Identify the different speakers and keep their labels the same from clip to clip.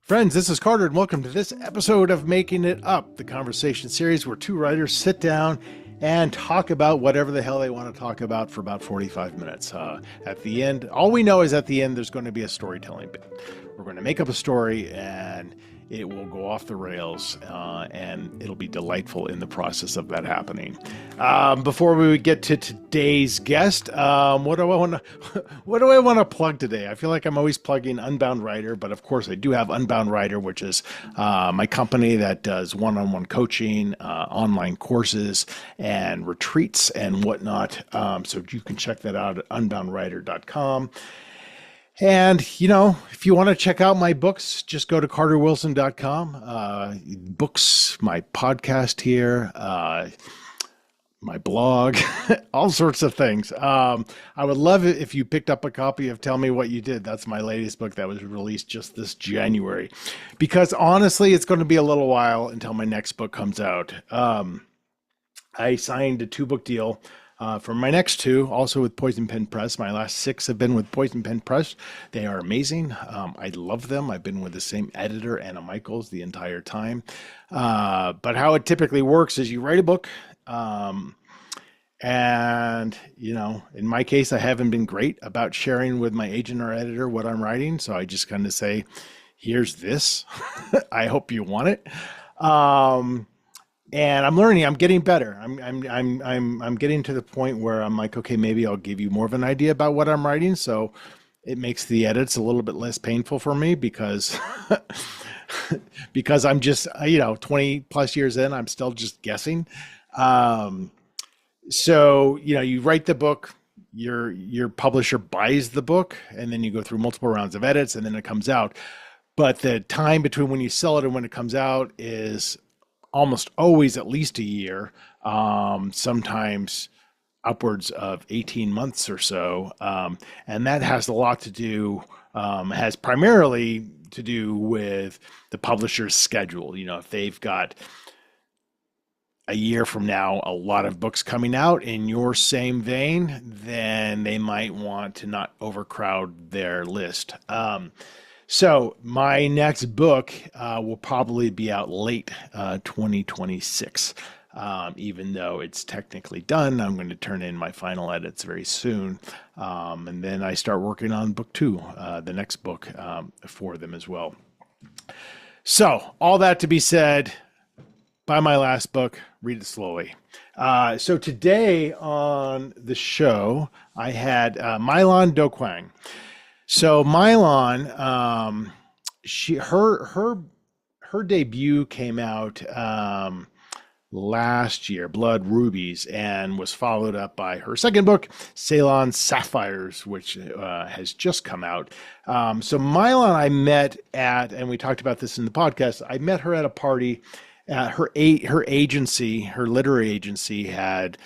Speaker 1: Friends, this is Carter, and welcome to this episode of Making It Up, the conversation series where two writers sit down and talk about whatever the hell they want to talk about for about 45 minutes. At the end, all we know is at the end, there's going to be a storytelling bit. We're going to make up a story, and it will go off the rails, and it'll be delightful in the process of that happening. Before we get to today's guest, what do I want to plug today? I feel like I'm always plugging Unbound Writer, but of course I do have Unbound Writer, which is my company that does one-on-one coaching, online courses, and retreats and whatnot. So you can check that out at unboundwriter.com. And, you know, if you want to check out my books, just go to carterwilson.com. Books, my podcast here, my blog, all sorts of things. I would love it if you picked up a copy of Tell Me What You Did. That's my latest book that was released just this January. Because honestly, it's going to be a little while until my next book comes out. I signed a 2-book deal for my next 2, also with Poison Pen Press. My last 6 have been with Poison Pen Press. They are amazing. I love them. I've been with the same editor, Anna Michaels, the entire time. But how it typically works is you write a book, and, you know, in my case, I haven't been great about sharing with my agent or editor what I'm writing. So I just kind of say, here's this. I hope you want it. And I'm learning. I'm getting better. I'm getting to the point where I'm like, okay, maybe I'll give you more of an idea about what I'm writing. So it makes the edits a little bit less painful for me because because I'm just 20 plus years in, I'm still just guessing. So you write the book, your publisher buys the book, and then you go through multiple rounds of edits, and then it comes out. But the time between when you sell it and when it comes out is almost always at least a year, sometimes upwards of 18 months or so. And that has a lot to do, has primarily to do with the publisher's schedule. If they've got a year from now a lot of books coming out in your same vein, then they might want to not overcrowd their list. So my next book will probably be out late 2026, even though it's technically done. I'm going to turn in my final edits very soon. And then I start working on book 2, the next book for them as well. So all that to be said, buy my last book, read it slowly. So today on the show, I had Mailan Doquang. So Mailan, her debut came out last year, Blood Rubies, and was followed up by her second book, Ceylon Sapphires, which has just come out. So Mailan I met at, and we talked about this in the podcast, I met her at a party. Her agency, her literary agency, had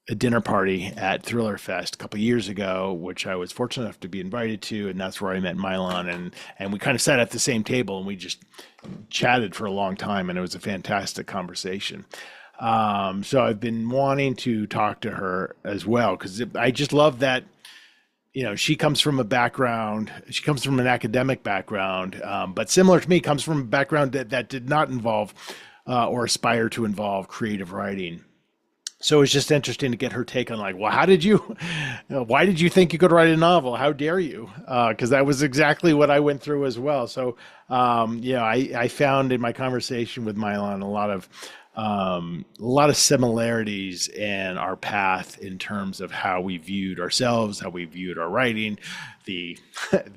Speaker 1: a dinner party at Thriller Fest a couple of years ago, which I was fortunate enough to be invited to, and that's where I met Mailan, and we kind of sat at the same table and we just chatted for a long time, and it was a fantastic conversation. So I've been wanting to talk to her as well, because I just love that, she comes from an academic background, but similar to me, comes from a background that did not involve or aspire to involve creative writing. So it's just interesting to get her take on why did you think you could write a novel? How dare you? Because that was exactly what I went through as well. So, I found in my conversation with Mailan a lot of similarities in our path in terms of how we viewed ourselves, how we viewed our writing, the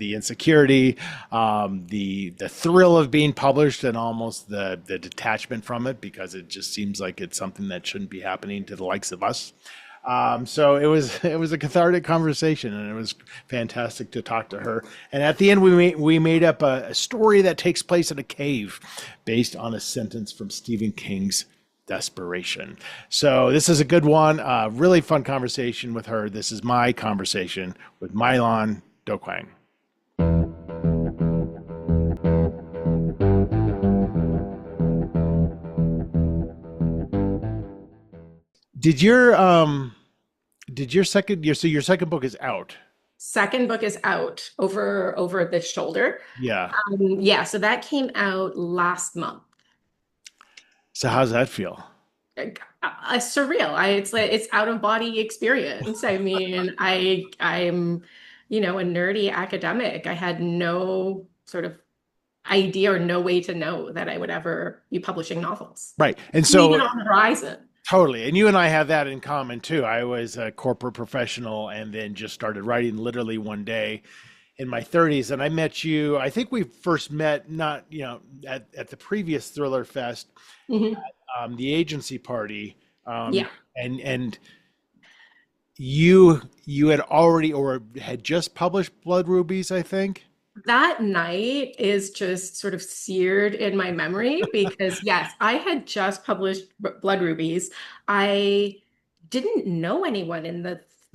Speaker 1: insecurity, the thrill of being published, and almost the detachment from it, because it just seems like it's something that shouldn't be happening to the likes of us. So it was a cathartic conversation, and it was fantastic to talk to her. And at the end, we made up a story that takes place in a cave based on a sentence from Stephen King's Desperation. So this is a good one. Really fun conversation with her. This is my conversation with Mailan Doquang. Your second book is out?
Speaker 2: Second book is out over this shoulder.
Speaker 1: Yeah.
Speaker 2: Yeah, so that came out last month.
Speaker 1: So how's that feel?
Speaker 2: Surreal. It's like it's out of body experience. I mean, I'm, a nerdy academic. I had no sort of idea or no way to know that I would ever be publishing novels.
Speaker 1: Right. And
Speaker 2: Even
Speaker 1: so
Speaker 2: on the horizon.
Speaker 1: totally. And you and I have that in common too. I was a corporate professional and then just started writing literally one day in my 30s. And I met you, I think we first met not, at the previous Thriller Fest,
Speaker 2: Mhm.
Speaker 1: the agency party. Um,
Speaker 2: Yeah.
Speaker 1: and you had already or had just published Blood Rubies, I think.
Speaker 2: That night is just sort of seared in my memory because, yes, I had just published Blood Rubies. I didn't know anyone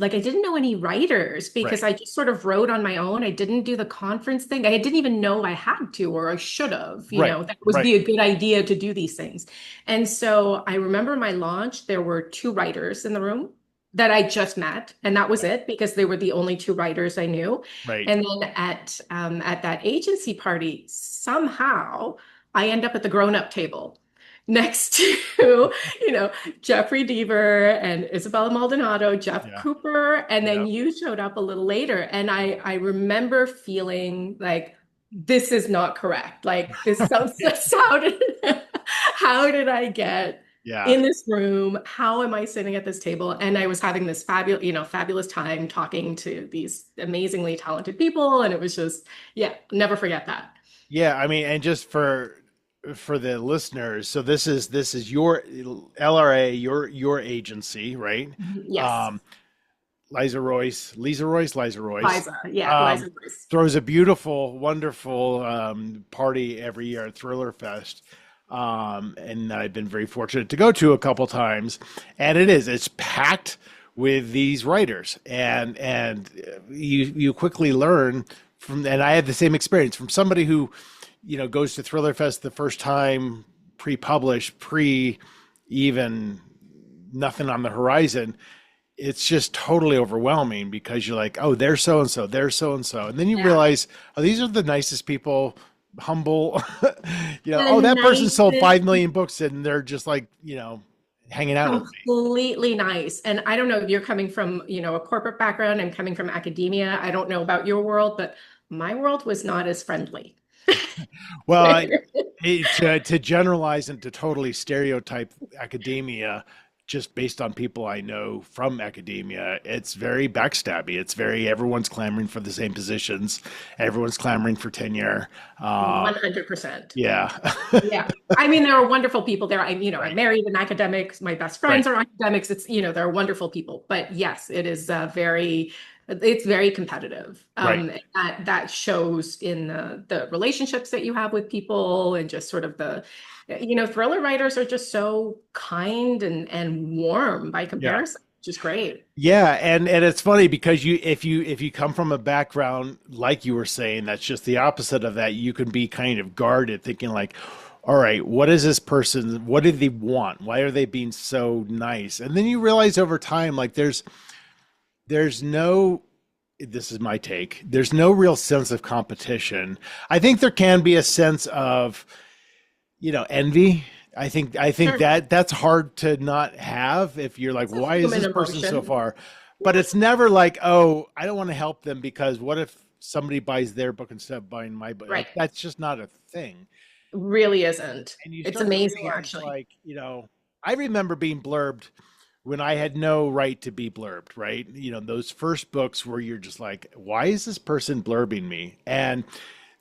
Speaker 2: I didn't know any writers because
Speaker 1: Right.
Speaker 2: I just sort of wrote on my own. I didn't do the conference thing. I didn't even know I had to or I should have,
Speaker 1: Right.
Speaker 2: that it would
Speaker 1: Right.
Speaker 2: be a good idea to do these things. And so I remember my launch, there were two writers in the room that I just met, and that was it because they were the only two writers I knew.
Speaker 1: Right.
Speaker 2: And then at that agency party, somehow I end up at the grown-up table next to, Jeffrey Deaver and Isabella Maldonado, Jeff
Speaker 1: Yeah.
Speaker 2: Cooper, and
Speaker 1: Yeah.
Speaker 2: then you showed up a little later. And I remember feeling like this is not correct. Like this sounds how did I get
Speaker 1: Yeah.
Speaker 2: in this room? How am I sitting at this table? And I was having this fabulous time talking to these amazingly talented people. And it was just, yeah, never forget that.
Speaker 1: Yeah, I mean, and just for the listeners, so this is your LRA, your agency, right?
Speaker 2: Yes.
Speaker 1: Um, Liza Royce,
Speaker 2: Liza. Yeah,
Speaker 1: um,
Speaker 2: Liza Bruce.
Speaker 1: throws a beautiful, wonderful party every year at Thriller Fest. And I've been very fortunate to go to a couple times, and it's packed with these writers, and you quickly learn from, and I had the same experience from somebody who, goes to Thriller Fest the first time, pre-published, pre even nothing on the horizon. It's just totally overwhelming because you're like, oh, they're so and so, they're so and so, and then you
Speaker 2: Yeah.
Speaker 1: realize, oh, these are the nicest people, humble.
Speaker 2: The
Speaker 1: Oh, that person sold
Speaker 2: nicest,
Speaker 1: 5 million books, and they're just like, hanging out with me.
Speaker 2: completely nice. And I don't know if you're coming from, a corporate background. I'm coming from academia. I don't know about your world, but my world was not as friendly.
Speaker 1: Well, to generalize and to totally stereotype academia just based on people I know from academia, it's very backstabby. It's very everyone's clamoring for the same positions, everyone's clamoring for tenure.
Speaker 2: 100%.
Speaker 1: Yeah.
Speaker 2: Yeah. I mean, there are wonderful people there. I
Speaker 1: Right.
Speaker 2: married an academic. My best
Speaker 1: Right.
Speaker 2: friends are academics. There are wonderful people. But yes, it's very competitive.
Speaker 1: Right.
Speaker 2: That shows in the relationships that you have with people and just sort of thriller writers are just so kind and warm by
Speaker 1: Yeah.
Speaker 2: comparison, which is great.
Speaker 1: Yeah, and it's funny because if you come from a background like you were saying that's just the opposite of that, you can be kind of guarded, thinking like, all right, what is this person? What did they want? Why are they being so nice? And then you realize over time, like there's no, this is my take, there's no real sense of competition. I think there can be a sense of, envy. I think
Speaker 2: Sure.
Speaker 1: that's hard to not have if you're like,
Speaker 2: It's a
Speaker 1: why is
Speaker 2: human
Speaker 1: this person so
Speaker 2: emotion.
Speaker 1: far? But it's never like, oh, I don't want to help them because what if somebody buys their book instead of buying my book?
Speaker 2: Right.
Speaker 1: Like that's just not a thing.
Speaker 2: Really isn't.
Speaker 1: And you
Speaker 2: It's
Speaker 1: start to
Speaker 2: amazing,
Speaker 1: realize
Speaker 2: actually.
Speaker 1: like, I remember being blurbed when I had no right to be blurbed, right? Those first books where you're just like, why is this person blurbing me? And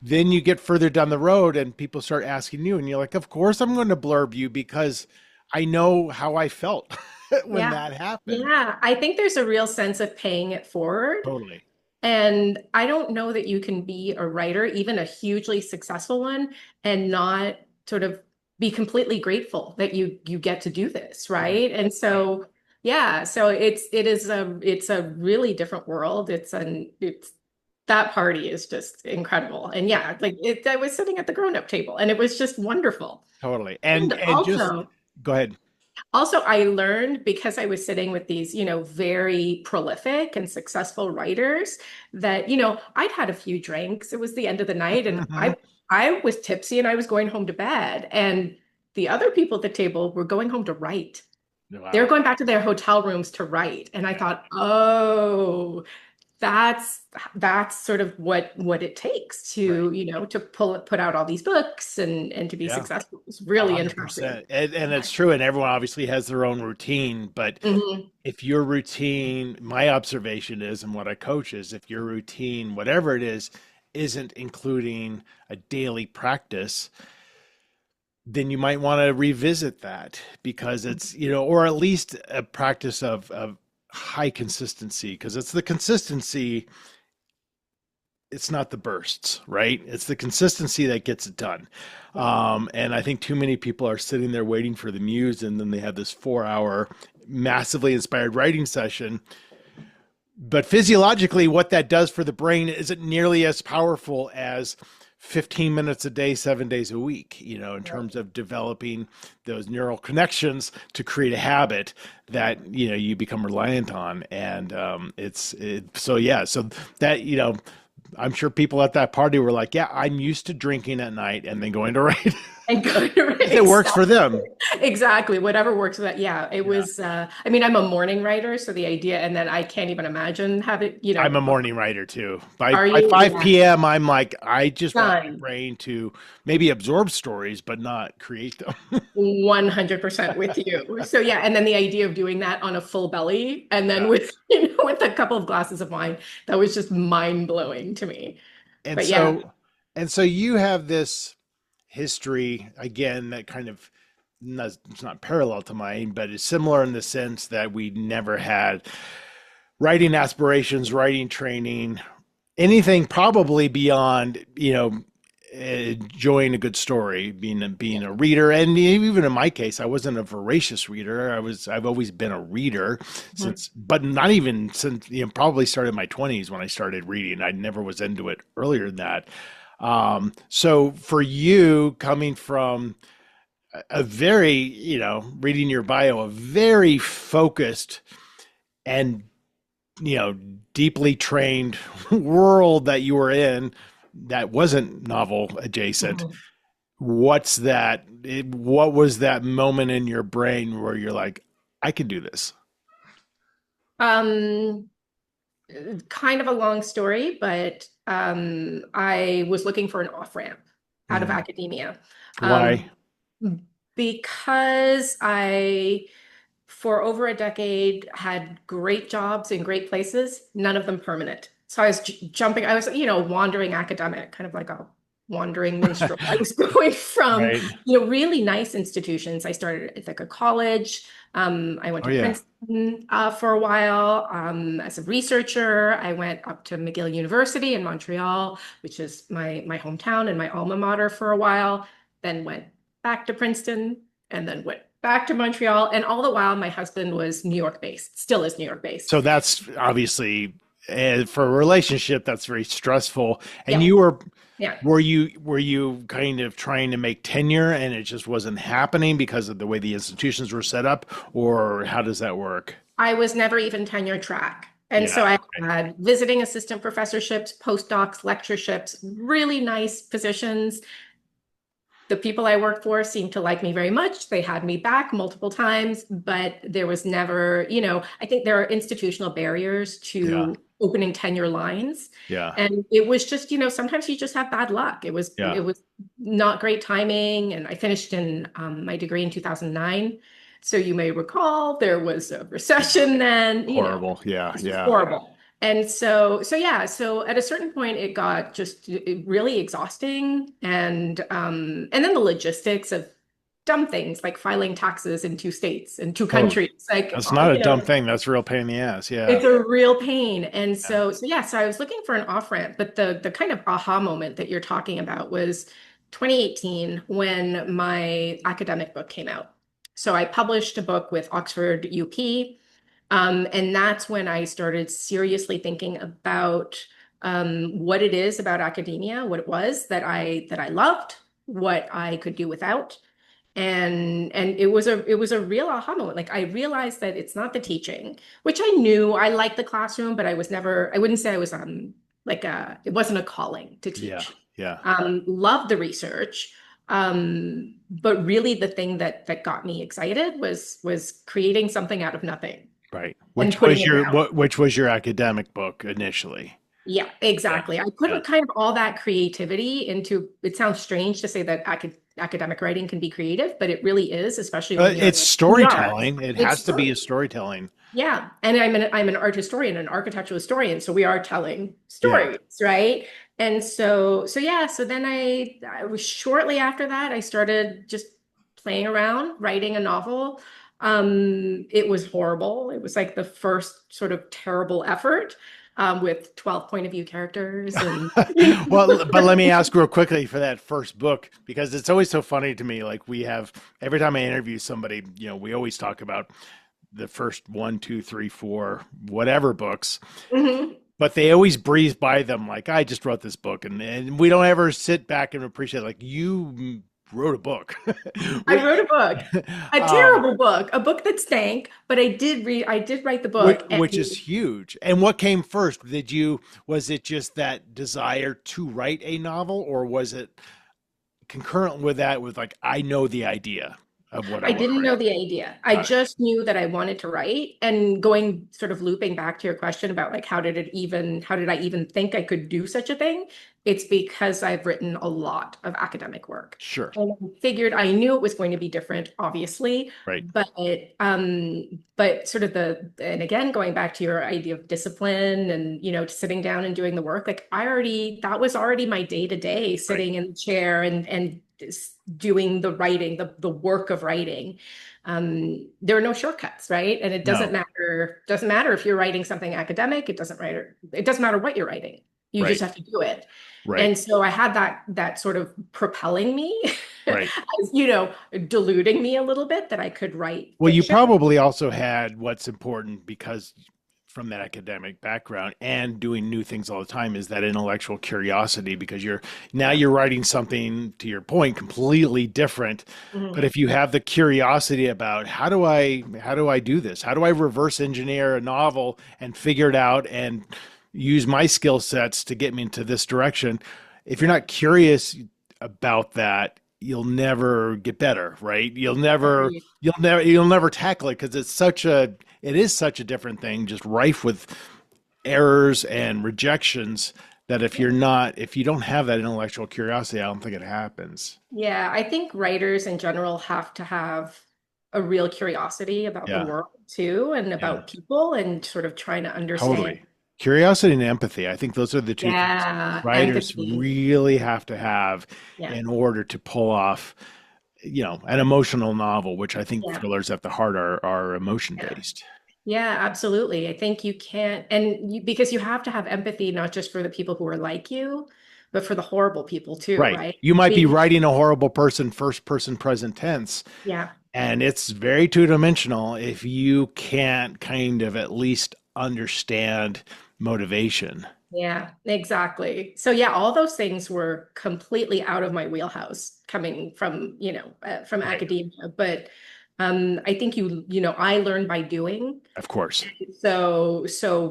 Speaker 1: then you get further down the road and people start asking you, and you're like, of course I'm going to blurb you because I know how I felt when
Speaker 2: Yeah.
Speaker 1: that happened.
Speaker 2: Yeah. I think there's a real sense of paying it forward.
Speaker 1: Totally.
Speaker 2: And I don't know that you can be a writer, even a hugely successful one, and not sort of be completely grateful that you get to do this,
Speaker 1: Right.
Speaker 2: right? And
Speaker 1: Right.
Speaker 2: so yeah, so it's a really different world. It's that party is just incredible. And yeah, like I was sitting at the grown-up table and it was just wonderful.
Speaker 1: Totally.
Speaker 2: And
Speaker 1: And just
Speaker 2: also
Speaker 1: go ahead.
Speaker 2: Also, I learned because I was sitting with these, very prolific and successful writers that, I'd had a few drinks. It was the end of the night and I was tipsy and I was going home to bed. And the other people at the table were going home to write. They were
Speaker 1: Wow.
Speaker 2: going back to their hotel rooms to write. And I thought, oh, that's that's sort of what it takes
Speaker 1: Right.
Speaker 2: to, to put out all these books and to be
Speaker 1: Yeah.
Speaker 2: successful. It's
Speaker 1: A
Speaker 2: really
Speaker 1: hundred
Speaker 2: interesting.
Speaker 1: percent. And it's true. And everyone obviously has their own routine, but
Speaker 2: Mhm.
Speaker 1: if your routine, my observation is, and what I coach is, if your routine, whatever it is, isn't including a daily practice, then you might want to revisit that because it's, or at least a practice of high consistency, because it's the consistency, it's not the bursts, right? It's the consistency that gets it done. And I think too many people are sitting there waiting for the muse, and then they have this 4 hour massively inspired writing session. But physiologically, what that does for the brain isn't nearly as powerful as 15 minutes a day, 7 days a week, in terms of developing those neural connections to create a habit that, you become reliant on. And so, yeah, so that, I'm sure people at that party were like, yeah, I'm used to drinking at night and then going to write.
Speaker 2: And go to
Speaker 1: It works for
Speaker 2: exactly,
Speaker 1: them.
Speaker 2: exactly, whatever works for that. Yeah, it
Speaker 1: Yeah.
Speaker 2: was. I mean, I'm a morning writer, so the idea, and then I can't even imagine having,
Speaker 1: I'm a morning writer too. By
Speaker 2: are
Speaker 1: by
Speaker 2: you?
Speaker 1: 5
Speaker 2: Yeah,
Speaker 1: p.m., I'm like, I just want my
Speaker 2: done.
Speaker 1: brain to maybe absorb stories, but not create them.
Speaker 2: 100% with you. So yeah, and then the idea of doing that on a full belly and then
Speaker 1: Yeah.
Speaker 2: with, with a couple of glasses of wine, that was just mind blowing to me.
Speaker 1: And
Speaker 2: But yeah.
Speaker 1: so, and so you have this history again that kind of it's not parallel to mine, but it's similar in the sense that we never had writing aspirations, writing training, anything probably beyond, enjoying a good story, being a reader, and even in my case, I wasn't a voracious reader. I've always been a reader
Speaker 2: Mhm.
Speaker 1: since, but not even since, probably started in my 20s when I started reading. I never was into it earlier than that. So for you, coming from a very, reading your bio, a very focused and, you know, deeply trained world that you were in that wasn't novel adjacent.
Speaker 2: Mhm.
Speaker 1: What was that moment in your brain where you're like, I can do this?
Speaker 2: Um, Kind of a long story, but I was looking for an off-ramp out of
Speaker 1: Mm.
Speaker 2: academia. Um,
Speaker 1: Why?
Speaker 2: because I, for over a decade, had great jobs in great places, none of them permanent. So I was jumping, I was, wandering academic, kind of like a wandering minstrel. I was going from,
Speaker 1: Right.
Speaker 2: really nice institutions. I started at like a college. I went
Speaker 1: Oh
Speaker 2: to
Speaker 1: yeah.
Speaker 2: Princeton for a while as a researcher. I went up to McGill University in Montreal, which is my hometown and my alma mater for a while. Then went back to Princeton and then went back to Montreal. And all the while, my husband was New York based, still is New York based.
Speaker 1: So that's obviously for a relationship that's very stressful. And
Speaker 2: Yep.
Speaker 1: you were
Speaker 2: Yeah.
Speaker 1: were you kind of trying to make tenure and it just wasn't happening because of the way the institutions were set up, or how does that work?
Speaker 2: I was never even tenure track. And
Speaker 1: Yeah.
Speaker 2: so I had visiting assistant professorships, postdocs, lectureships, really nice positions. The people I worked for seemed to like me very much. They had me back multiple times, but there was never, I think there are institutional barriers
Speaker 1: Yeah.
Speaker 2: to opening tenure lines.
Speaker 1: Yeah.
Speaker 2: And it was just, sometimes you just have bad luck. It was
Speaker 1: Yeah.
Speaker 2: it was not great timing. And I finished in my degree in 2009. So you may recall there was a recession then,
Speaker 1: Horrible. Yeah.
Speaker 2: it's
Speaker 1: Yeah.
Speaker 2: horrible. And so yeah, so at a certain point it got just really exhausting and then the logistics of dumb things like filing taxes in two states and two
Speaker 1: Oh,
Speaker 2: countries like
Speaker 1: that's not a dumb thing. That's a real pain in the ass. Yeah.
Speaker 2: it's a real pain. And
Speaker 1: Yeah.
Speaker 2: so yeah, so I was looking for an off-ramp, but the kind of aha moment that you're talking about was 2018 when my academic book came out. So I published a book with Oxford UP. And that's when I started seriously thinking about what it is about academia, what it was that I loved, what I could do without, And it was a real aha moment. Like I realized that it's not the teaching, which I knew. I liked the classroom, but I was never, I wouldn't say I was like it wasn't a calling to
Speaker 1: Yeah.
Speaker 2: teach.
Speaker 1: Yeah.
Speaker 2: Loved the research. But really the thing that got me excited was creating something out of nothing
Speaker 1: Right.
Speaker 2: and
Speaker 1: Which
Speaker 2: putting
Speaker 1: was
Speaker 2: it
Speaker 1: your
Speaker 2: down.
Speaker 1: which was your academic book initially?
Speaker 2: Yeah,
Speaker 1: Yeah.
Speaker 2: exactly. I put
Speaker 1: Yeah.
Speaker 2: kind of all that creativity into, it sounds strange to say that academic writing can be creative, but it really is, especially when you're
Speaker 1: It's
Speaker 2: in the arts.
Speaker 1: storytelling. It
Speaker 2: It's
Speaker 1: has to be
Speaker 2: story.
Speaker 1: a storytelling.
Speaker 2: Yeah. And I'm an art historian, an architectural historian. So we are telling
Speaker 1: Yeah.
Speaker 2: stories, right? And so yeah, so then I was shortly after that, I started just playing around, writing a novel. It was horrible. It was like the first sort of terrible effort, with 12 point of view characters and
Speaker 1: Well, but let me ask real quickly for that first book, because it's always so funny to me. Like we have every time I interview somebody, we always talk about the first one, two, three, four, whatever books,
Speaker 2: Mhm.
Speaker 1: but they always breeze by them like I just wrote this book, and we don't ever sit back and appreciate like you wrote a book.
Speaker 2: I
Speaker 1: We-
Speaker 2: wrote a book, a
Speaker 1: um,
Speaker 2: terrible book, a book that stank, but I did write the book.
Speaker 1: which is huge. And what came first? Was it just that desire to write a novel, or was it concurrent with that with like, I know the idea of what I
Speaker 2: I
Speaker 1: want to
Speaker 2: didn't
Speaker 1: write?
Speaker 2: know the idea. I
Speaker 1: Got it.
Speaker 2: just knew that I wanted to write. And going sort of looping back to your question about like how did I even think I could do such a thing? It's because I've written a lot of academic work.
Speaker 1: Sure.
Speaker 2: And I figured I knew it was going to be different, obviously,
Speaker 1: Right.
Speaker 2: but sort of and again, going back to your idea of discipline and, sitting down and doing the work, like that was already my day to day,
Speaker 1: Right.
Speaker 2: sitting in the chair and doing the writing, the work of writing. There are no shortcuts, right? And it
Speaker 1: No.
Speaker 2: doesn't matter if you're writing something academic, it doesn't matter what you're writing. You just
Speaker 1: Right.
Speaker 2: have to do it.
Speaker 1: Right.
Speaker 2: And so I had that sort of propelling me,
Speaker 1: Right.
Speaker 2: as, deluding me a little bit that I could write
Speaker 1: Well, you
Speaker 2: fiction.
Speaker 1: probably also had what's important because from that academic background and doing new things all the time is that intellectual curiosity, because you're writing something, to your point, completely different. But
Speaker 2: Mhm.
Speaker 1: if you have the curiosity about how do I do this? How do I reverse engineer a novel and figure it out and use my skill sets to get me into this direction? If you're
Speaker 2: Yeah.
Speaker 1: not curious about that, you'll never get better, right?
Speaker 2: Agreed.
Speaker 1: You'll never tackle it because it is such a different thing, just rife with errors and rejections, that if you don't have that intellectual curiosity, I don't think it happens.
Speaker 2: Yeah, I think writers in general have to have a real curiosity about the
Speaker 1: Yeah.
Speaker 2: world too, and
Speaker 1: Yeah.
Speaker 2: about people, and sort of trying to understand.
Speaker 1: Totally. Curiosity and empathy. I think those are the two things
Speaker 2: Yeah,
Speaker 1: writers
Speaker 2: empathy.
Speaker 1: really have to have
Speaker 2: Yeah,
Speaker 1: in order to pull off, an emotional novel, which I think
Speaker 2: yeah,
Speaker 1: thrillers at the heart are emotion
Speaker 2: yeah.
Speaker 1: based.
Speaker 2: Yeah, absolutely. I think you can't, because you have to have empathy, not just for the people who are like you, but for the horrible people too,
Speaker 1: Right.
Speaker 2: right?
Speaker 1: You might be writing a horrible person, first person present tense,
Speaker 2: Yeah.
Speaker 1: and it's very two dimensional if you can't kind of at least understand motivation.
Speaker 2: Yeah, exactly. So yeah, all those things were completely out of my wheelhouse coming from, from
Speaker 1: Right.
Speaker 2: academia. But I think I learned by doing.
Speaker 1: Of course.
Speaker 2: So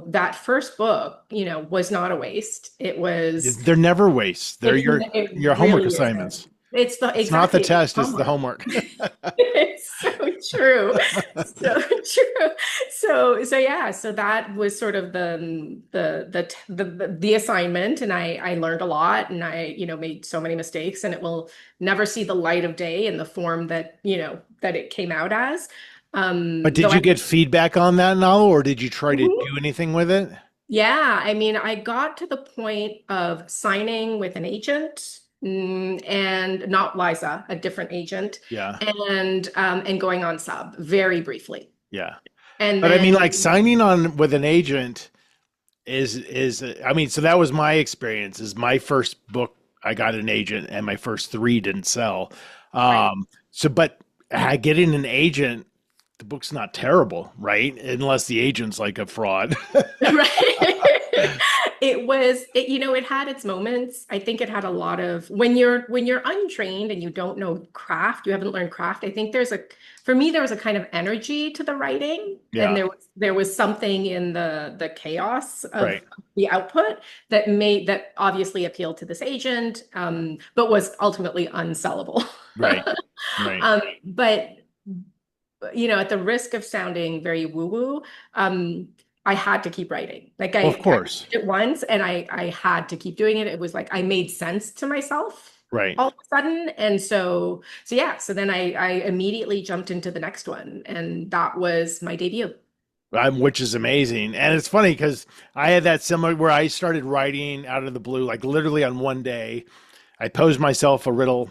Speaker 2: that first book, was not a waste.
Speaker 1: They're never wastes. They're
Speaker 2: It
Speaker 1: your homework
Speaker 2: really isn't.
Speaker 1: assignments.
Speaker 2: It's the
Speaker 1: It's not the
Speaker 2: exactly it's
Speaker 1: test, it's the
Speaker 2: homework.
Speaker 1: homework.
Speaker 2: It's so true. So true. So yeah, so that was sort of the assignment, and I learned a lot, and I, made so many mistakes, and it will never see the light of day in the form that, that it came out as.
Speaker 1: But
Speaker 2: Though
Speaker 1: did you get feedback on that novel, or did you try to
Speaker 2: Mhm.
Speaker 1: do anything with it?
Speaker 2: Yeah, I mean, I got to the point of signing with an agent, and not Liza, a different agent,
Speaker 1: Yeah.
Speaker 2: and going on sub very briefly.
Speaker 1: Yeah.
Speaker 2: And
Speaker 1: But I mean, like
Speaker 2: then
Speaker 1: signing on with an agent is I mean, so that was my experience. Is my first book I got an agent, and my first three didn't sell.
Speaker 2: right.
Speaker 1: But getting an agent, the book's not terrible, right? Unless the agent's like a fraud.
Speaker 2: Right. it had its moments. I think it had a lot of when you're untrained and you don't know craft, you haven't learned craft. I think for me, there was a kind of energy to the writing, and
Speaker 1: Yeah.
Speaker 2: there was something in the chaos of
Speaker 1: Right.
Speaker 2: the output that obviously appealed to this agent, but was ultimately unsellable.
Speaker 1: Right. Right.
Speaker 2: But at the risk of sounding very woo-woo, I had to keep writing. Like
Speaker 1: Well, of
Speaker 2: I
Speaker 1: course.
Speaker 2: did it once and I had to keep doing it. It was like I made sense to myself
Speaker 1: Right.
Speaker 2: all of a sudden. And so yeah, so then I immediately jumped into the next one, and that was my debut.
Speaker 1: Which is amazing. And it's funny because I had that similar where I started writing out of the blue, like literally on one day. I posed myself a riddle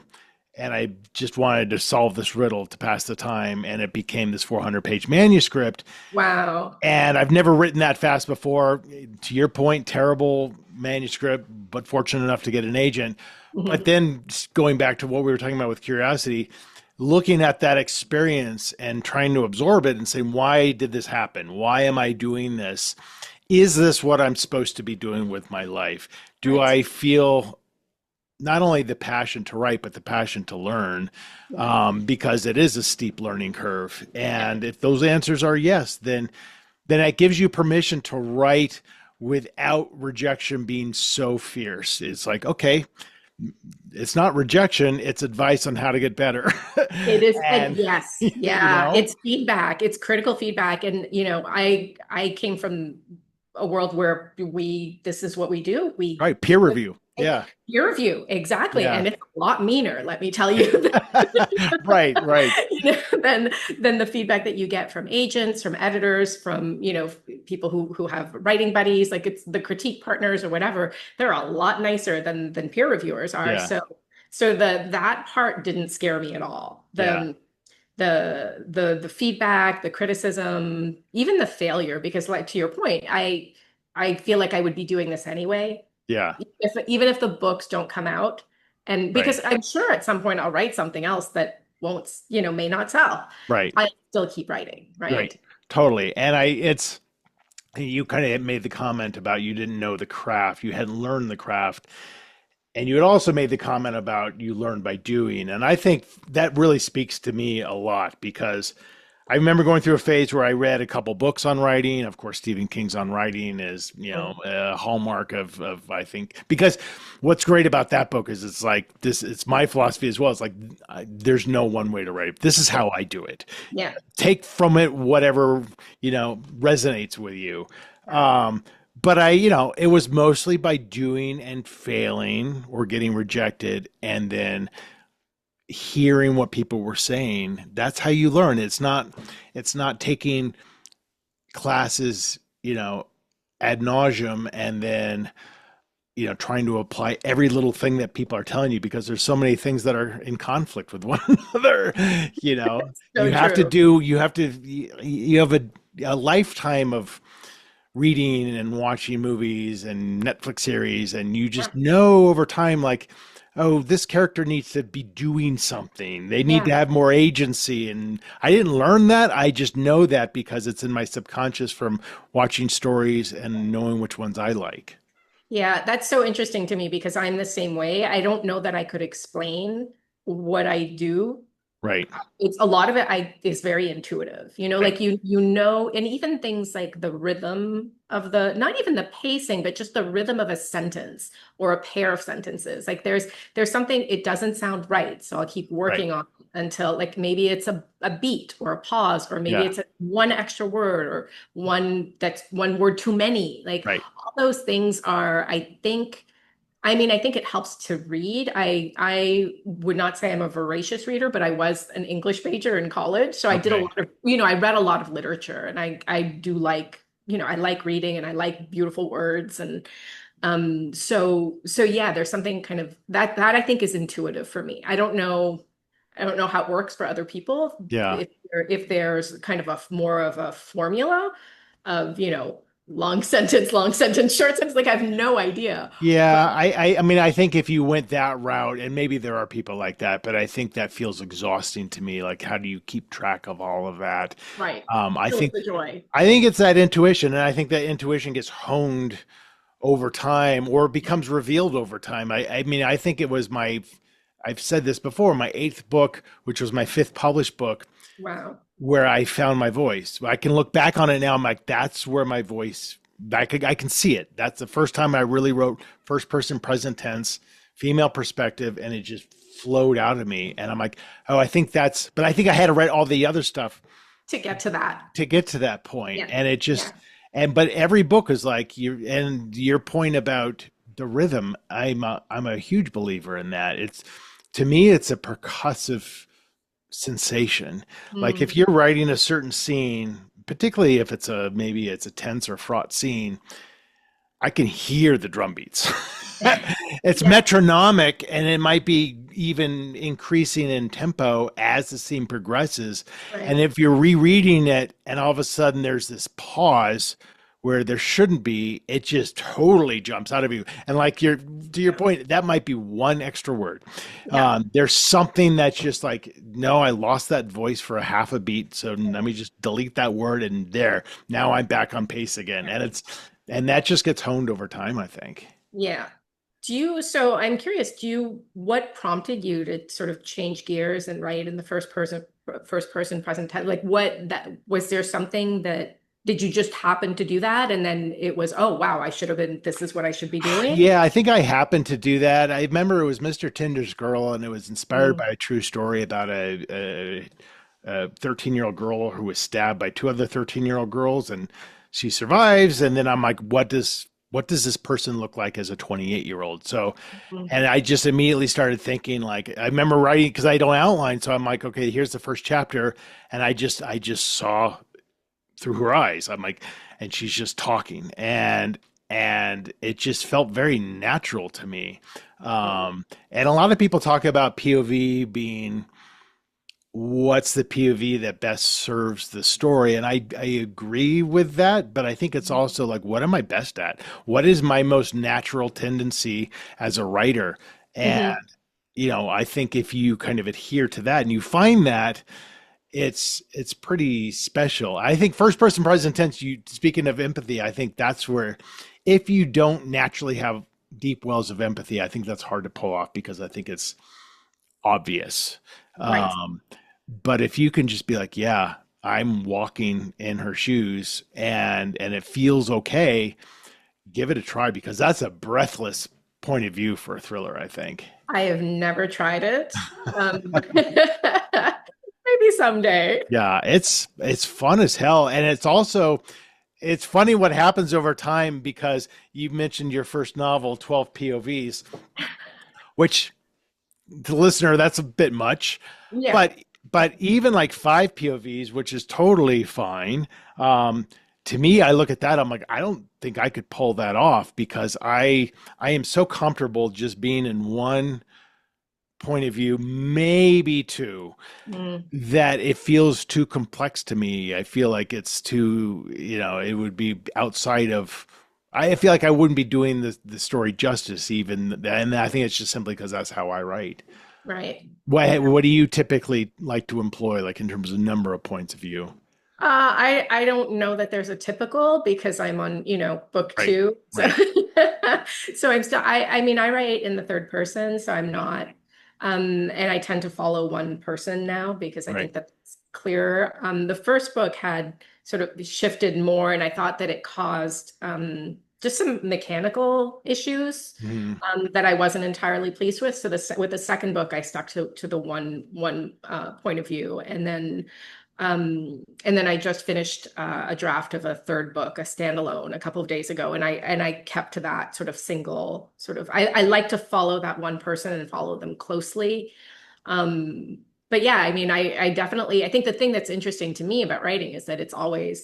Speaker 1: and I just wanted to solve this riddle to pass the time. And it became this 400-page manuscript.
Speaker 2: Wow.
Speaker 1: And I've never written that fast before. To your point, terrible manuscript, but fortunate enough to get an agent. But
Speaker 2: Mhm.
Speaker 1: then going back to what we were talking about with curiosity, looking at that experience and trying to absorb it and saying, why did this happen? Why am I doing this? Is this what I'm supposed to be doing with my life? Do
Speaker 2: Right.
Speaker 1: I feel not only the passion to write, but the passion to learn,
Speaker 2: Yeah.
Speaker 1: because it is a steep learning curve.
Speaker 2: Yeah.
Speaker 1: And if those answers are yes, then it gives you permission to write without rejection being so fierce. It's like, okay, it's not rejection, it's advice on how to get better.
Speaker 2: It is, and
Speaker 1: And,
Speaker 2: yes,
Speaker 1: you
Speaker 2: yeah,
Speaker 1: know,
Speaker 2: it's feedback. It's critical feedback. And I came from a world where this is what we do. We
Speaker 1: right, peer review. Yeah.
Speaker 2: peer review, exactly.
Speaker 1: Yeah.
Speaker 2: And it's a lot meaner, let me tell you,
Speaker 1: Right, right.
Speaker 2: than the feedback that you get from agents, from editors, from, people who have writing buddies, like it's the critique partners or whatever. They're a lot nicer than peer reviewers are.
Speaker 1: Yeah.
Speaker 2: So that part didn't scare me at all.
Speaker 1: Yeah.
Speaker 2: The feedback, the criticism, even the failure, because like to your point, I feel like I would be doing this anyway,
Speaker 1: Yeah.
Speaker 2: even if the books don't come out. And
Speaker 1: Right.
Speaker 2: because I'm sure at some point I'll write something else that won't, may not sell.
Speaker 1: Right.
Speaker 2: I still keep writing,
Speaker 1: Right.
Speaker 2: right?
Speaker 1: Totally. And you kind of made the comment about you didn't know the craft, you hadn't learned the craft. And you had also made the comment about you learn by doing. And I think that really speaks to me a lot because I remember going through a phase where I read a couple books on writing. Of course, Stephen King's on writing is,
Speaker 2: Mm.
Speaker 1: a hallmark of I think, because what's great about that book is it's like this, it's my philosophy as well. It's like, there's no one way to write. This is how I do it.
Speaker 2: Yeah.
Speaker 1: Take from it whatever, resonates with you. But it was mostly by doing and failing or getting rejected and then hearing what people were saying. That's how you learn. It's not taking classes, ad nauseum and then, trying to apply every little thing that people are telling you because there's so many things that are in conflict with one another. You know,
Speaker 2: So true.
Speaker 1: you have a lifetime of reading and watching movies and Netflix series, and you
Speaker 2: Yeah.
Speaker 1: just know over time, like, oh, this character needs to be doing something. They need to
Speaker 2: Yeah.
Speaker 1: have more agency. And I didn't learn that. I just know that because it's in my subconscious from watching stories and knowing which ones I like.
Speaker 2: Yeah, that's so interesting to me because I'm the same way. I don't know that I could explain what I do.
Speaker 1: Right.
Speaker 2: It's a lot of it is very intuitive,
Speaker 1: Right.
Speaker 2: like you know, and even things like the rhythm of not even the pacing, but just the rhythm of a sentence or a pair of sentences. Like there's something, it doesn't sound right. So I'll keep
Speaker 1: Right.
Speaker 2: working on it until like maybe it's a beat or a pause, or maybe
Speaker 1: Yeah.
Speaker 2: it's one extra word or that's one word too many. Like
Speaker 1: Right.
Speaker 2: all those things are, I think it helps to read. I would not say I'm a voracious reader, but I was an English major in college. So I did a
Speaker 1: Okay.
Speaker 2: lot of, I read a lot of literature, and I do like, I like reading and I like beautiful words. And so yeah, there's something kind of that I think is intuitive for me. I don't know how it works for other people.
Speaker 1: Yeah.
Speaker 2: If there's kind of a more of a formula of, long sentence, short sentence, like I have no idea.
Speaker 1: Yeah, I mean, I think if you went that route, and maybe there are people like that, but I think that feels exhausting to me. Like, how do you keep track of all of that?
Speaker 2: Right.
Speaker 1: Um, I
Speaker 2: Kills
Speaker 1: think,
Speaker 2: the joy.
Speaker 1: I think it's that intuition, and I think that intuition gets honed over time or becomes revealed over time. I mean, I think it was I've said this before, my eighth book, which was my fifth published book,
Speaker 2: Wow.
Speaker 1: where I found my voice. I can look back on it now. I'm like, that's where my voice, I can see it. That's the first time I really wrote first person present tense, female perspective, and it just flowed out of me. And I'm like, oh, I think that's, but I think I had to write all the other stuff
Speaker 2: To get to that.
Speaker 1: to get to that point.
Speaker 2: Yeah.
Speaker 1: And it just,
Speaker 2: Yeah.
Speaker 1: but every book is like you, and your point about the rhythm, I'm a huge believer in that. It's, to me, it's a percussive sensation. Like if
Speaker 2: Mm.
Speaker 1: you're writing a certain scene, particularly if it's maybe it's a tense or fraught scene, I can hear the drum beats. It's
Speaker 2: Yeah.
Speaker 1: metronomic and it might be even increasing in tempo as the scene progresses. And
Speaker 2: Right.
Speaker 1: if you're rereading it and all of a sudden there's this pause where there shouldn't be, it just totally jumps out of you. And like to your
Speaker 2: Yeah.
Speaker 1: point, that might be one extra word.
Speaker 2: Yeah.
Speaker 1: There's something that's just like, no, I lost that voice for a half a beat. So let me just delete that word and there, now I'm back on pace again. And that just gets honed over time, I think.
Speaker 2: Yeah. So I'm curious, what prompted you to sort of change gears and write in the first person present tense? Like was there something that, did you just happen to do that? And then it was, oh, wow, this is what I should be doing?
Speaker 1: Yeah, I think I happened to do that. I remember it was Mr. Tinder's Girl, and it was inspired
Speaker 2: Mm.
Speaker 1: by a true story about a 13-year-old girl who was stabbed by two other 13-year-old girls, and she survives. And then I'm like, what does this person look like as a 28-year-old? So,
Speaker 2: Mm.
Speaker 1: and I just immediately started thinking, like, I remember writing because I don't outline, so I'm like, okay, here's the first chapter, and I just saw through her eyes. I'm like, and she's just talking, and it just felt very natural to me. And a lot of people talk about POV being what's the POV that best serves the story, and I agree with that. But I think it's also like, what am I best at? What is my most natural tendency as a writer? And
Speaker 2: Mhm.
Speaker 1: I think if you kind of adhere to that and you find that, it's pretty special. I think first person present tense, you speaking of empathy, I think that's where if you don't naturally have deep wells of empathy, I think that's hard to pull off because I think it's obvious.
Speaker 2: Right.
Speaker 1: Um, but if you can just be like, yeah, I'm walking in her shoes and it feels okay, give it a try because that's a breathless point of view for a thriller, I think.
Speaker 2: I have never tried it. Maybe someday.
Speaker 1: Yeah, it's fun as hell, and it's funny what happens over time because you mentioned your first novel, 12 POVs, which to the listener that's a bit much,
Speaker 2: Yeah.
Speaker 1: but even like 5 POVs, which is totally fine. To me, I look at that, I'm like, I don't think I could pull that off because I am so comfortable just being in one point of view, maybe two,
Speaker 2: Mm.
Speaker 1: that it feels too complex to me. I feel like it's too, it would be outside of. I feel like I wouldn't be doing the story justice even, and I think it's just simply because that's how I write.
Speaker 2: Right.
Speaker 1: What do you typically like to employ, like in terms of number of points of view?
Speaker 2: I don't know that there's a typical because I'm on, book
Speaker 1: Right,
Speaker 2: two. So
Speaker 1: right,
Speaker 2: so I'm still I mean I write in the third person, so I'm not and I tend to follow one person now because I
Speaker 1: right.
Speaker 2: think that's clearer. The first book had sort of shifted more and I thought that it caused just some mechanical issues
Speaker 1: Mhm.
Speaker 2: that I wasn't entirely pleased with. So with the second book, I stuck to the one point of view, and then I just finished a draft of a third book, a standalone, a couple of days ago, and I kept to that sort of single sort of. I like to follow that one person and follow them closely. But yeah, I mean, I definitely I think the thing that's interesting to me about writing is that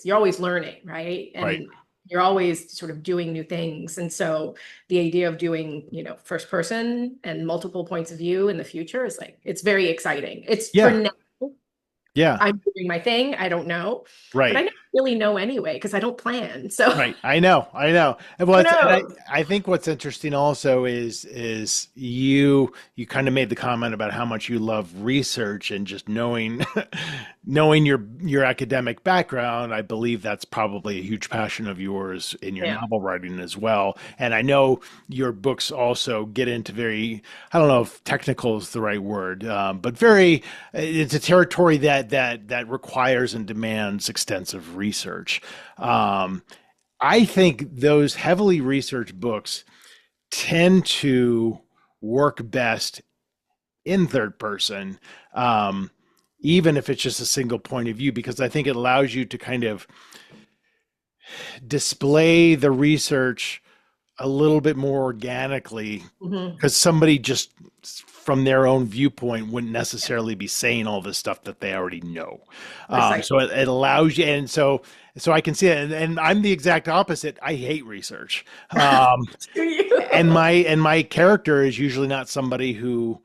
Speaker 2: you're always learning, right?
Speaker 1: Right.
Speaker 2: And you're always sort of doing new things. And so the idea of doing, first person and multiple points of view in the future is like it's very exciting. It's for
Speaker 1: Yeah.
Speaker 2: now
Speaker 1: Yeah.
Speaker 2: I'm doing my thing. I don't know, but I
Speaker 1: Right.
Speaker 2: know really know anyway because I don't plan. So
Speaker 1: Right. I know. I know. And
Speaker 2: who
Speaker 1: and
Speaker 2: knows?
Speaker 1: I think what's interesting also is you kind of made the comment about how much you love research and just knowing knowing your academic background. I believe that's probably a huge passion of yours in your
Speaker 2: Yeah.
Speaker 1: novel writing as well. And I know your books also get into very, I don't know if technical is the right word, but very, it's a territory that requires and demands extensive research. Um, I think those heavily researched books tend to work best in third person, um, even if it's just a single point of view, because I think it allows you to kind of display the research a little bit more organically,
Speaker 2: Hmm.
Speaker 1: because somebody just from their own viewpoint wouldn't necessarily be saying all this stuff that they already know. So
Speaker 2: Precisely.
Speaker 1: it allows you, and so I can see it, and I'm the exact opposite. I hate research,
Speaker 2: Do you?
Speaker 1: and my character is usually not somebody who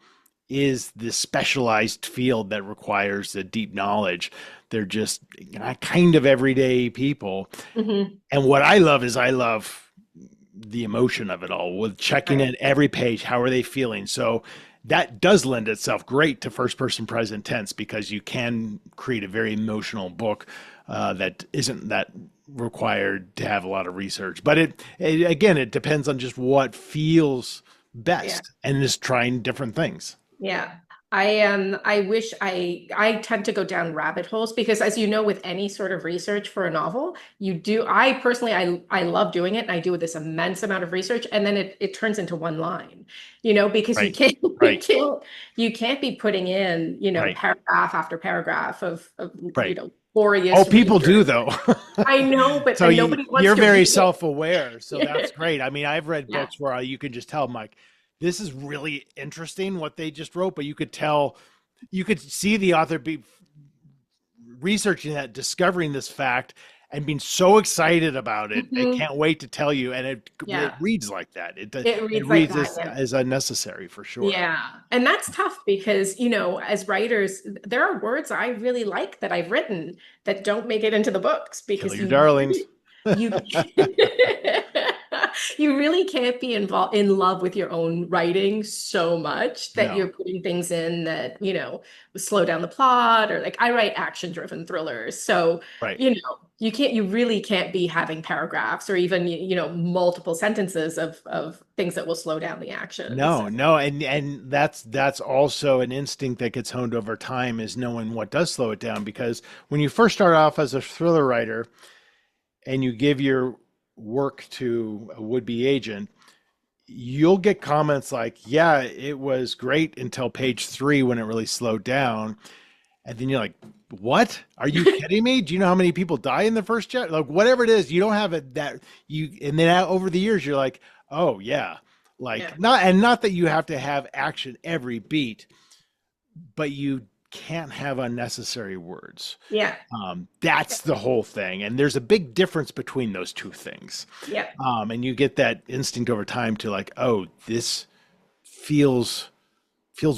Speaker 1: is the specialized field that requires the deep knowledge. They're just kind of everyday people.
Speaker 2: Hmm.
Speaker 1: And what I love is I love the emotion of it all with checking
Speaker 2: Right.
Speaker 1: in every page. How are they feeling? So that does lend itself great to first person present tense because you can create a very emotional book that isn't that required to have a lot of research. But it again, it depends on just what feels
Speaker 2: Yeah.
Speaker 1: best and is trying different things.
Speaker 2: Yeah. I wish I tend to go down rabbit holes because as you know, with any sort of research for a novel, you do I personally I love doing it and I do this immense amount of research and then it turns into one line, because you
Speaker 1: Right.
Speaker 2: can't you
Speaker 1: Right.
Speaker 2: can't you can't be putting in,
Speaker 1: Right.
Speaker 2: paragraph after paragraph of
Speaker 1: Right. Oh,
Speaker 2: glorious
Speaker 1: people do
Speaker 2: research.
Speaker 1: though.
Speaker 2: I know, but
Speaker 1: So
Speaker 2: and nobody wants
Speaker 1: you're
Speaker 2: to
Speaker 1: very
Speaker 2: read it.
Speaker 1: self-aware. So that's great. I mean, I've read
Speaker 2: Yeah.
Speaker 1: books where you can just tell them like, this is really interesting what they just wrote, but you could tell, you could see the author be researching that, discovering this fact, and being so excited about it. They
Speaker 2: Hmm.
Speaker 1: can't wait to tell you, and it
Speaker 2: Yeah.
Speaker 1: reads like that.
Speaker 2: It
Speaker 1: It
Speaker 2: reads like
Speaker 1: reads
Speaker 2: that. Yeah.
Speaker 1: as unnecessary for sure.
Speaker 2: Yeah. And that's tough because, as writers, there are words I really like that I've written that don't make it into the books
Speaker 1: Kill
Speaker 2: because
Speaker 1: your darlings.
Speaker 2: you you really can't be involved in love with your own writing so much that
Speaker 1: No.
Speaker 2: you're putting things in that, slow down the plot or like I write action-driven thrillers. So,
Speaker 1: Right.
Speaker 2: you really can't be having paragraphs or even, multiple sentences of things that will slow down the action. So,
Speaker 1: No, no, and that's also an instinct that gets honed over time is knowing what does slow it down because when you first start off as a thriller writer and you give your work to a would-be agent, you'll get comments like, "Yeah, it was great until page 3 when it really slowed down." And then you're like, "What? Are you kidding me? Do you know how many people die in the first chapter?" Like whatever it is, you don't have it that you and then over the years you're like, "Oh, yeah."
Speaker 2: yeah.
Speaker 1: Like not that you have to have action every beat, but you can't have unnecessary words.
Speaker 2: Yeah.
Speaker 1: That's the whole thing. And there's a big difference between those two things.
Speaker 2: Yeah.
Speaker 1: And you get that instinct over time to like, oh, this feels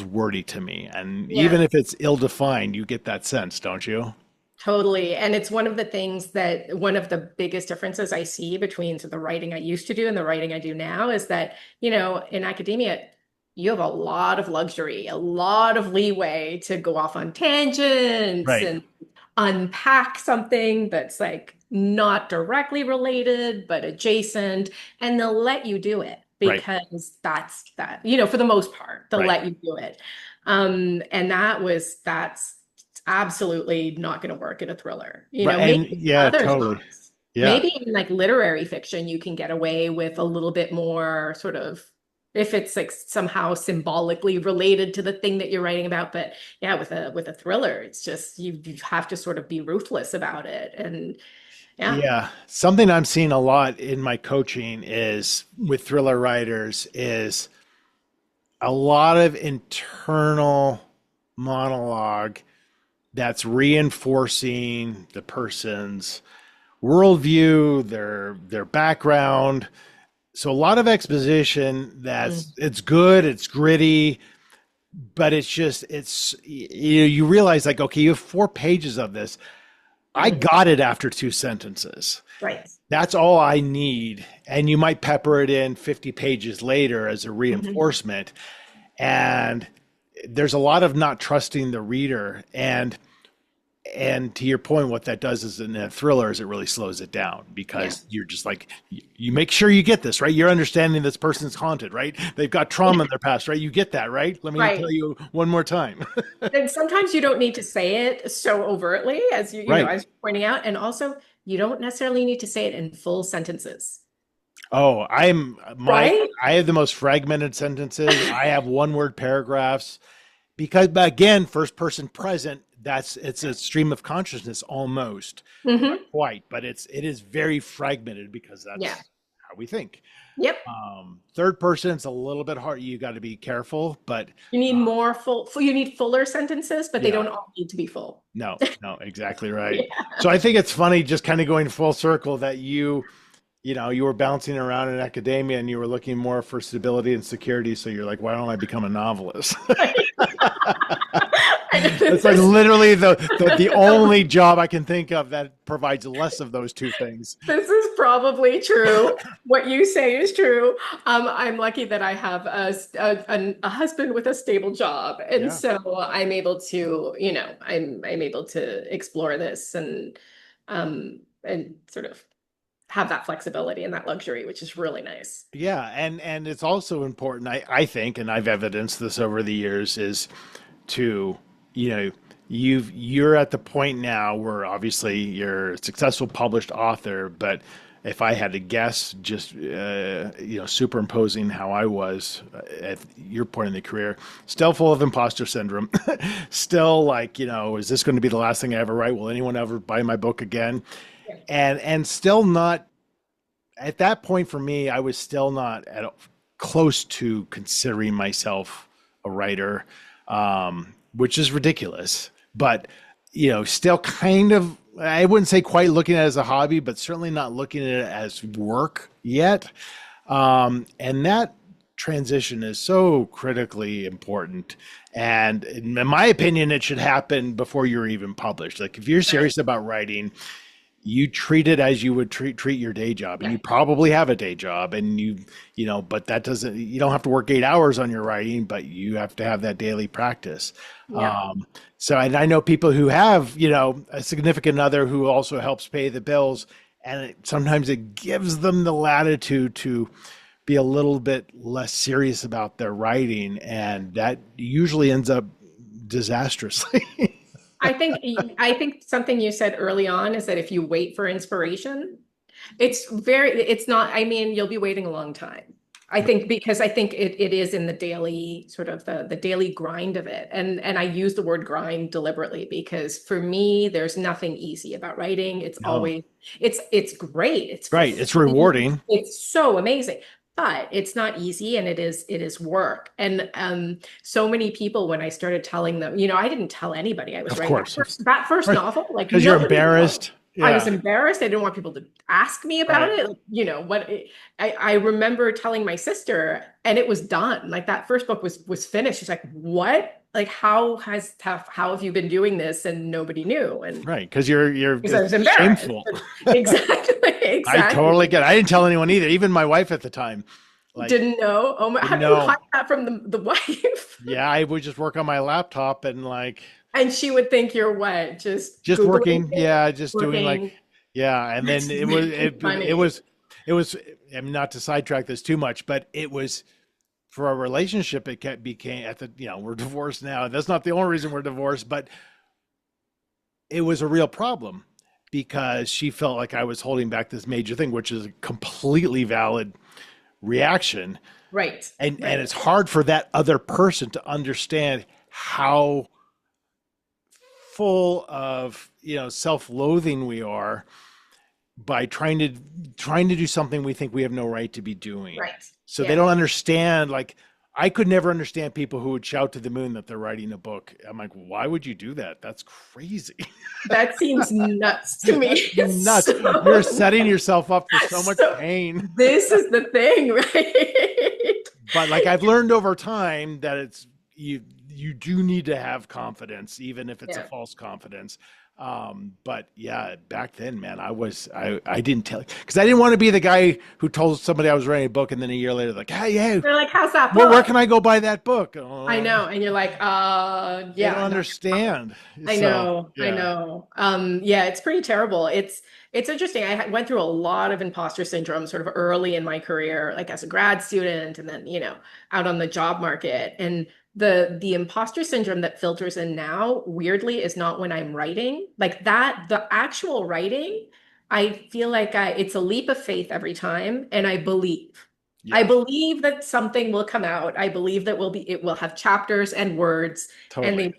Speaker 1: wordy to me. And
Speaker 2: Yeah.
Speaker 1: even if it's ill-defined, you get that sense, don't you?
Speaker 2: Totally. And it's one of the things that one of the biggest differences I see between the writing I used to do and the writing I do now is that, in academia, you have a lot of luxury, a lot of leeway to go off on tangents
Speaker 1: Right,
Speaker 2: and unpack something that's like not directly related, but adjacent, and they'll let you do it
Speaker 1: right,
Speaker 2: because that's that, for the most part, they'll
Speaker 1: right,
Speaker 2: let you do it. And that's absolutely not going to work in a thriller.
Speaker 1: right.
Speaker 2: Maybe
Speaker 1: And
Speaker 2: in
Speaker 1: yeah,
Speaker 2: other
Speaker 1: totally.
Speaker 2: genres.
Speaker 1: Yeah.
Speaker 2: Maybe in like literary fiction, you can get away with a little bit more sort of if it's like somehow symbolically related to the thing that you're writing about. But yeah, with a thriller, it's just you have to sort of be ruthless about it. And yeah.
Speaker 1: Yeah. Something I'm seeing a lot in my coaching is with thriller writers is a lot of internal monologue that's reinforcing the person's worldview, their background. So a lot of exposition
Speaker 2: Mm.
Speaker 1: it's good, it's gritty, but it's just you realize like okay, you have 4 pages of this. I got it after 2 sentences.
Speaker 2: Right.
Speaker 1: That's all I need. And you might pepper it in 50 pages later as a
Speaker 2: Mhm.
Speaker 1: reinforcement. And there's a lot of not trusting the reader. And to your point, what that does is in a thriller is it really slows it down
Speaker 2: Yeah.
Speaker 1: because you're just like, you make sure you get this, right? You're understanding this person's haunted, right? They've got trauma in their past, right? You get that, right? Let me
Speaker 2: Right.
Speaker 1: tell you one more time.
Speaker 2: And sometimes you don't need to say it so overtly as
Speaker 1: Right.
Speaker 2: as you're pointing out. And also, you don't necessarily need to say it in full sentences,
Speaker 1: Oh,
Speaker 2: right?
Speaker 1: I have the most fragmented sentences. I have one word paragraphs because, but again, first person present, it's a stream of consciousness almost, not
Speaker 2: Hmm.
Speaker 1: quite, but it is very fragmented because
Speaker 2: Yeah.
Speaker 1: that's how we think.
Speaker 2: Yep.
Speaker 1: Third person, it's a little bit hard. You got to be careful, but
Speaker 2: You need more you need fuller sentences, but they
Speaker 1: yeah,
Speaker 2: don't all need to be full.
Speaker 1: no, exactly right.
Speaker 2: Yeah.
Speaker 1: So I think it's funny just kind of going full circle that you were bouncing around in academia and you were looking more for stability and security. So you're like, why don't I become a novelist?
Speaker 2: I know
Speaker 1: That's
Speaker 2: this
Speaker 1: like
Speaker 2: is
Speaker 1: literally the only job I can think of that provides less of those two things.
Speaker 2: this is probably true. What you say is true. I'm lucky that I have a husband with a stable job, and
Speaker 1: Yeah.
Speaker 2: so I'm able to, I'm able to explore this and sort of have that flexibility and that luxury, which is really nice.
Speaker 1: Yeah. And it's also important, I think, and I've evidenced this over the years, is to, you know, you're at the point now where obviously you're a successful published author, but if I had to guess, just superimposing how I was at your point in the career, still full of imposter syndrome, still like, is this going to be the last thing I ever write? Will anyone ever buy my book again?
Speaker 2: Yeah.
Speaker 1: And still not at that point for me, I was still not close to considering myself a writer, which is ridiculous. But still kind of, I wouldn't say quite looking at it as a hobby, but certainly not looking at it as work yet. And that transition is so critically important. And in my opinion, it should happen before you're even published. Like if you're
Speaker 2: Right.
Speaker 1: serious about writing, you treat it as you would treat your day job, and
Speaker 2: Yeah.
Speaker 1: you probably have a day job, and but that doesn't, you don't have to work 8 hours on your writing, but you have to have that daily practice.
Speaker 2: Yeah.
Speaker 1: So and I know people who have a significant other who also helps pay the bills, and sometimes it gives them the latitude to be a little bit less serious about their writing, and that usually ends up disastrously.
Speaker 2: I think something you said early on is that if you wait for inspiration, it's not, I mean, you'll be waiting a long time. I think because I think it is in the daily sort of the daily grind of it. And I use the word grind deliberately because for me, there's nothing easy about writing. It's
Speaker 1: No,
Speaker 2: always it's great. It's
Speaker 1: right, it's
Speaker 2: fulfilling.
Speaker 1: rewarding.
Speaker 2: It's so amazing. But it's not easy and it is work. And so many people when I started telling them, I didn't tell anybody I was
Speaker 1: Of
Speaker 2: writing
Speaker 1: course,
Speaker 2: that first novel, like
Speaker 1: because you're
Speaker 2: nobody knew.
Speaker 1: embarrassed.
Speaker 2: I was
Speaker 1: Yeah,
Speaker 2: embarrassed. I didn't want people to ask me about
Speaker 1: right.
Speaker 2: it. Like, I remember telling my sister and it was done. Like that first book was finished. She's like, "What? Like how have you been doing this?" And nobody knew. And
Speaker 1: Right, because you're
Speaker 2: because I was
Speaker 1: it's
Speaker 2: embarrassed.
Speaker 1: shameful.
Speaker 2: Exactly,
Speaker 1: I
Speaker 2: exactly.
Speaker 1: totally get it. I didn't tell anyone either, even my wife at the time. Like,
Speaker 2: Didn't know. Oh my, how
Speaker 1: didn't
Speaker 2: do you
Speaker 1: know.
Speaker 2: hide that from the wife?
Speaker 1: Yeah, I would just work on my laptop and like
Speaker 2: And she would think you're what? Just
Speaker 1: just
Speaker 2: Googling
Speaker 1: working.
Speaker 2: things,
Speaker 1: Yeah, just doing like
Speaker 2: working.
Speaker 1: yeah, and
Speaker 2: That's
Speaker 1: then
Speaker 2: really funny.
Speaker 1: it was. I mean, not to sidetrack this too much, but it was for a relationship. Became at the we're divorced now. That's not the only reason we're divorced, but it was a real problem because she felt like I was holding back this major thing, which is a completely valid reaction.
Speaker 2: Right,
Speaker 1: And
Speaker 2: right.
Speaker 1: it's hard for that other person to understand how full of self-loathing we are by trying to do something we think we have no right to be doing.
Speaker 2: Right.
Speaker 1: So they
Speaker 2: Yeah.
Speaker 1: don't understand. Like I could never understand people who would shout to the moon that they're writing a book. I'm like, why would you do that? That's crazy.
Speaker 2: That seems nuts to me.
Speaker 1: That's nuts. You're
Speaker 2: So,
Speaker 1: setting yourself up for so much
Speaker 2: so
Speaker 1: pain.
Speaker 2: this is the thing, right?
Speaker 1: But like I've learned over time that it's you do need to have confidence, even if it's a
Speaker 2: Yeah.
Speaker 1: false confidence. But yeah, back then, man, I didn't tell, because I didn't want to be the guy who told somebody I was writing a book, and then a year later, like, hey,
Speaker 2: They're like, how's that
Speaker 1: where
Speaker 2: book?
Speaker 1: can I go buy that book?
Speaker 2: I know. And you're like,
Speaker 1: They don't
Speaker 2: yeah, no.
Speaker 1: understand.
Speaker 2: I
Speaker 1: So
Speaker 2: know, I
Speaker 1: yeah,
Speaker 2: know. Yeah, it's pretty terrible. It's interesting. Went through a lot of imposter syndrome sort of early in my career, like as a grad student, and then, out on the job market. And the imposter syndrome that filters in now, weirdly, is not when I'm writing. Like that, the actual writing, I feel like it's a leap of faith every time, and I believe. I
Speaker 1: yeah,
Speaker 2: believe that something will come out. I believe that it will have chapters and words, and
Speaker 1: totally,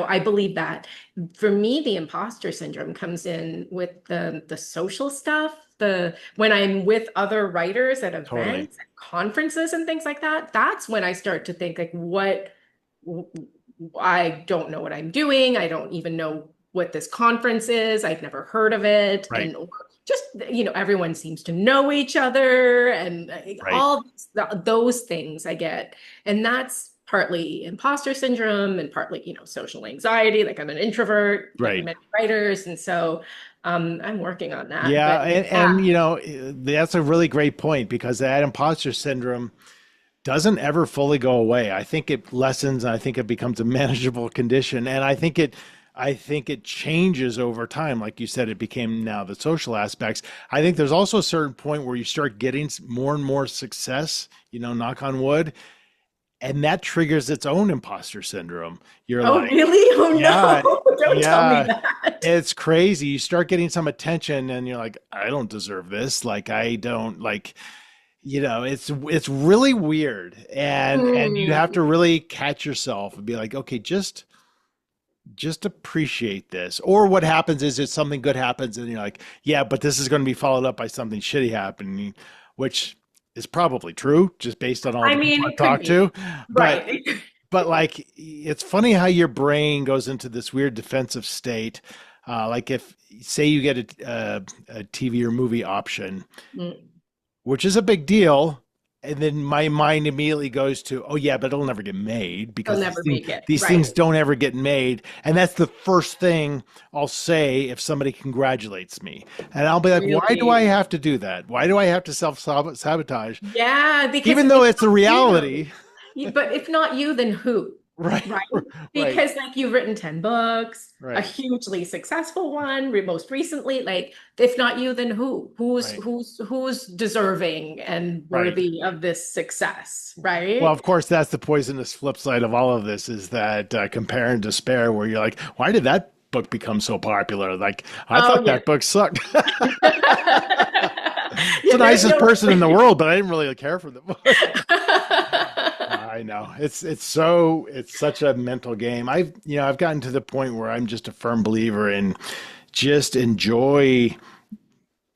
Speaker 2: I believe that. For me, the imposter syndrome comes in with the social stuff, the when I'm with other writers at
Speaker 1: totally.
Speaker 2: events, at conferences and things like that. That's when I start to think like, I don't know what I'm doing. I don't even know what this conference is. I've never heard of it.
Speaker 1: Right,
Speaker 2: And just, everyone seems to know each other, and
Speaker 1: right,
Speaker 2: all those things I get. And that's partly imposter syndrome and partly, social anxiety. Like I'm an introvert, like
Speaker 1: right.
Speaker 2: many writers. And so I'm working on that.
Speaker 1: Yeah,
Speaker 2: But
Speaker 1: and that's a really great point, because that imposter syndrome doesn't ever fully go away. I think it lessens, and I think it becomes a manageable condition, and I think it changes over time. Like you said, it became now the social aspects. I think there's also a certain point where you start getting more and more success, knock on wood, and that triggers its own imposter syndrome. You're
Speaker 2: oh,
Speaker 1: like,
Speaker 2: really? Oh,
Speaker 1: yeah,
Speaker 2: no. Don't tell me
Speaker 1: yeah,
Speaker 2: that.
Speaker 1: it's crazy. You start getting some attention and you're like, I don't deserve this. Like, I don't like, it's really weird. And you have
Speaker 2: Hmm.
Speaker 1: to really catch yourself and be like, okay, just appreciate this. Or what happens is something good happens and you're like, yeah, but this is going to be followed up by something shitty happening, which is probably true just based on all
Speaker 2: I
Speaker 1: the people
Speaker 2: mean,
Speaker 1: I've
Speaker 2: it could
Speaker 1: talked to.
Speaker 2: be.
Speaker 1: But
Speaker 2: Right.
Speaker 1: but like it's funny how your brain goes into this weird defensive state. Like if say you get a TV or movie option,
Speaker 2: Mm.
Speaker 1: which is a big deal, and then my mind immediately goes to, oh yeah, but it'll never get made
Speaker 2: They'll
Speaker 1: because these
Speaker 2: never
Speaker 1: things
Speaker 2: make it.
Speaker 1: these things
Speaker 2: Right.
Speaker 1: don't ever get made. And that's the first thing I'll say if somebody congratulates me. And I'll be like, why do I
Speaker 2: Really.
Speaker 1: have to do that? Why do I have to self-sabotage?
Speaker 2: Yeah, because
Speaker 1: Even though
Speaker 2: if
Speaker 1: it's a
Speaker 2: not you,
Speaker 1: reality.
Speaker 2: but if not you, then who?
Speaker 1: Right,
Speaker 2: Right?
Speaker 1: right,
Speaker 2: Because like you've written 10 books, a
Speaker 1: right,
Speaker 2: hugely successful one, most recently, like if not you, then who? Who's
Speaker 1: right,
Speaker 2: who's who's deserving and
Speaker 1: right.
Speaker 2: worthy of this success,
Speaker 1: Well,
Speaker 2: right?
Speaker 1: of course, that's the poisonous flip side of all of this is that compare and despair, where you're like, why did that book become so popular? Like, I
Speaker 2: Oh
Speaker 1: thought
Speaker 2: yeah.
Speaker 1: that book sucked. It's the
Speaker 2: Yeah, there's
Speaker 1: nicest
Speaker 2: no
Speaker 1: person in the world, but I didn't really care for the book. I know it's such a mental game. I've gotten to the point where I'm just a firm believer in just enjoy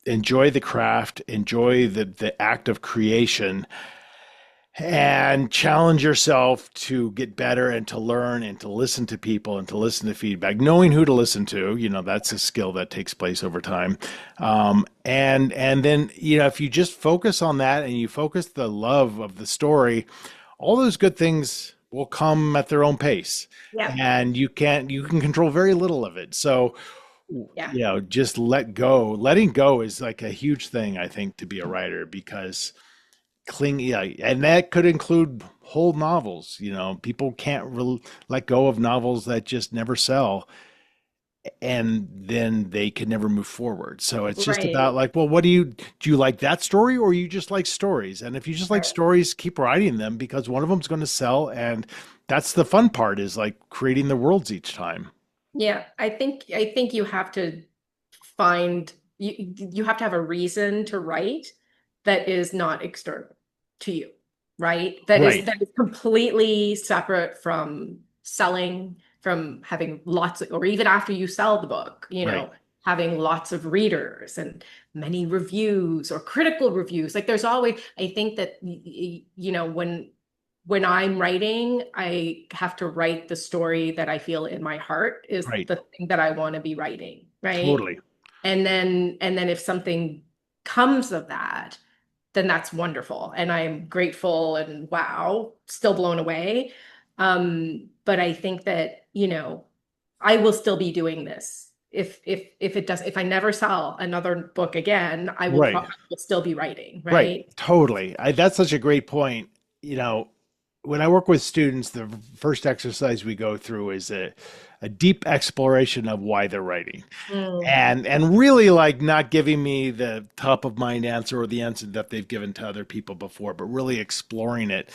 Speaker 1: the craft, enjoy the act of creation, and challenge yourself to get better and to learn and to listen to people and to listen to feedback. Knowing who to listen to, that's a skill that takes place over time. And then if you just focus on that and you focus the love of the story, all those good things will come at their own pace,
Speaker 2: Yeah.
Speaker 1: and you can control very little of it. So
Speaker 2: Yeah.
Speaker 1: just let go. Letting go is like a huge thing, I think, to be a writer, because yeah, and that could include whole novels. People can't let go of novels that just never sell, and then they can never move forward. So it's just about
Speaker 2: Right.
Speaker 1: like, well, what do you like that story, or you just like stories? And if you just like
Speaker 2: Right.
Speaker 1: stories, keep writing them, because one of them's going to sell, and that's the fun part, is like creating the worlds each time.
Speaker 2: Yeah, I think you have to find you have to have a reason to write that is not external to you, right? That is
Speaker 1: Right,
Speaker 2: that is completely separate from selling, from having lots of, or even after you sell the book,
Speaker 1: right,
Speaker 2: having lots of readers and many reviews or critical reviews. Like there's always, I think that when I'm writing, I have to write the story that I feel in my heart is
Speaker 1: right.
Speaker 2: the thing that I want to be writing, right?
Speaker 1: Totally.
Speaker 2: And then if something comes of that, then that's wonderful. And I'm grateful and wow, still blown away. But I think that, I will still be doing this if I never sell another book again, I will
Speaker 1: Right.
Speaker 2: probably still be writing,
Speaker 1: Right.
Speaker 2: right?
Speaker 1: Totally. That's such a great point. You know, when I work with students, the first exercise we go through is a deep exploration of why they're writing.
Speaker 2: Mm,
Speaker 1: And really like not giving me the top of mind answer or the answer that they've given to other people before, but really exploring it.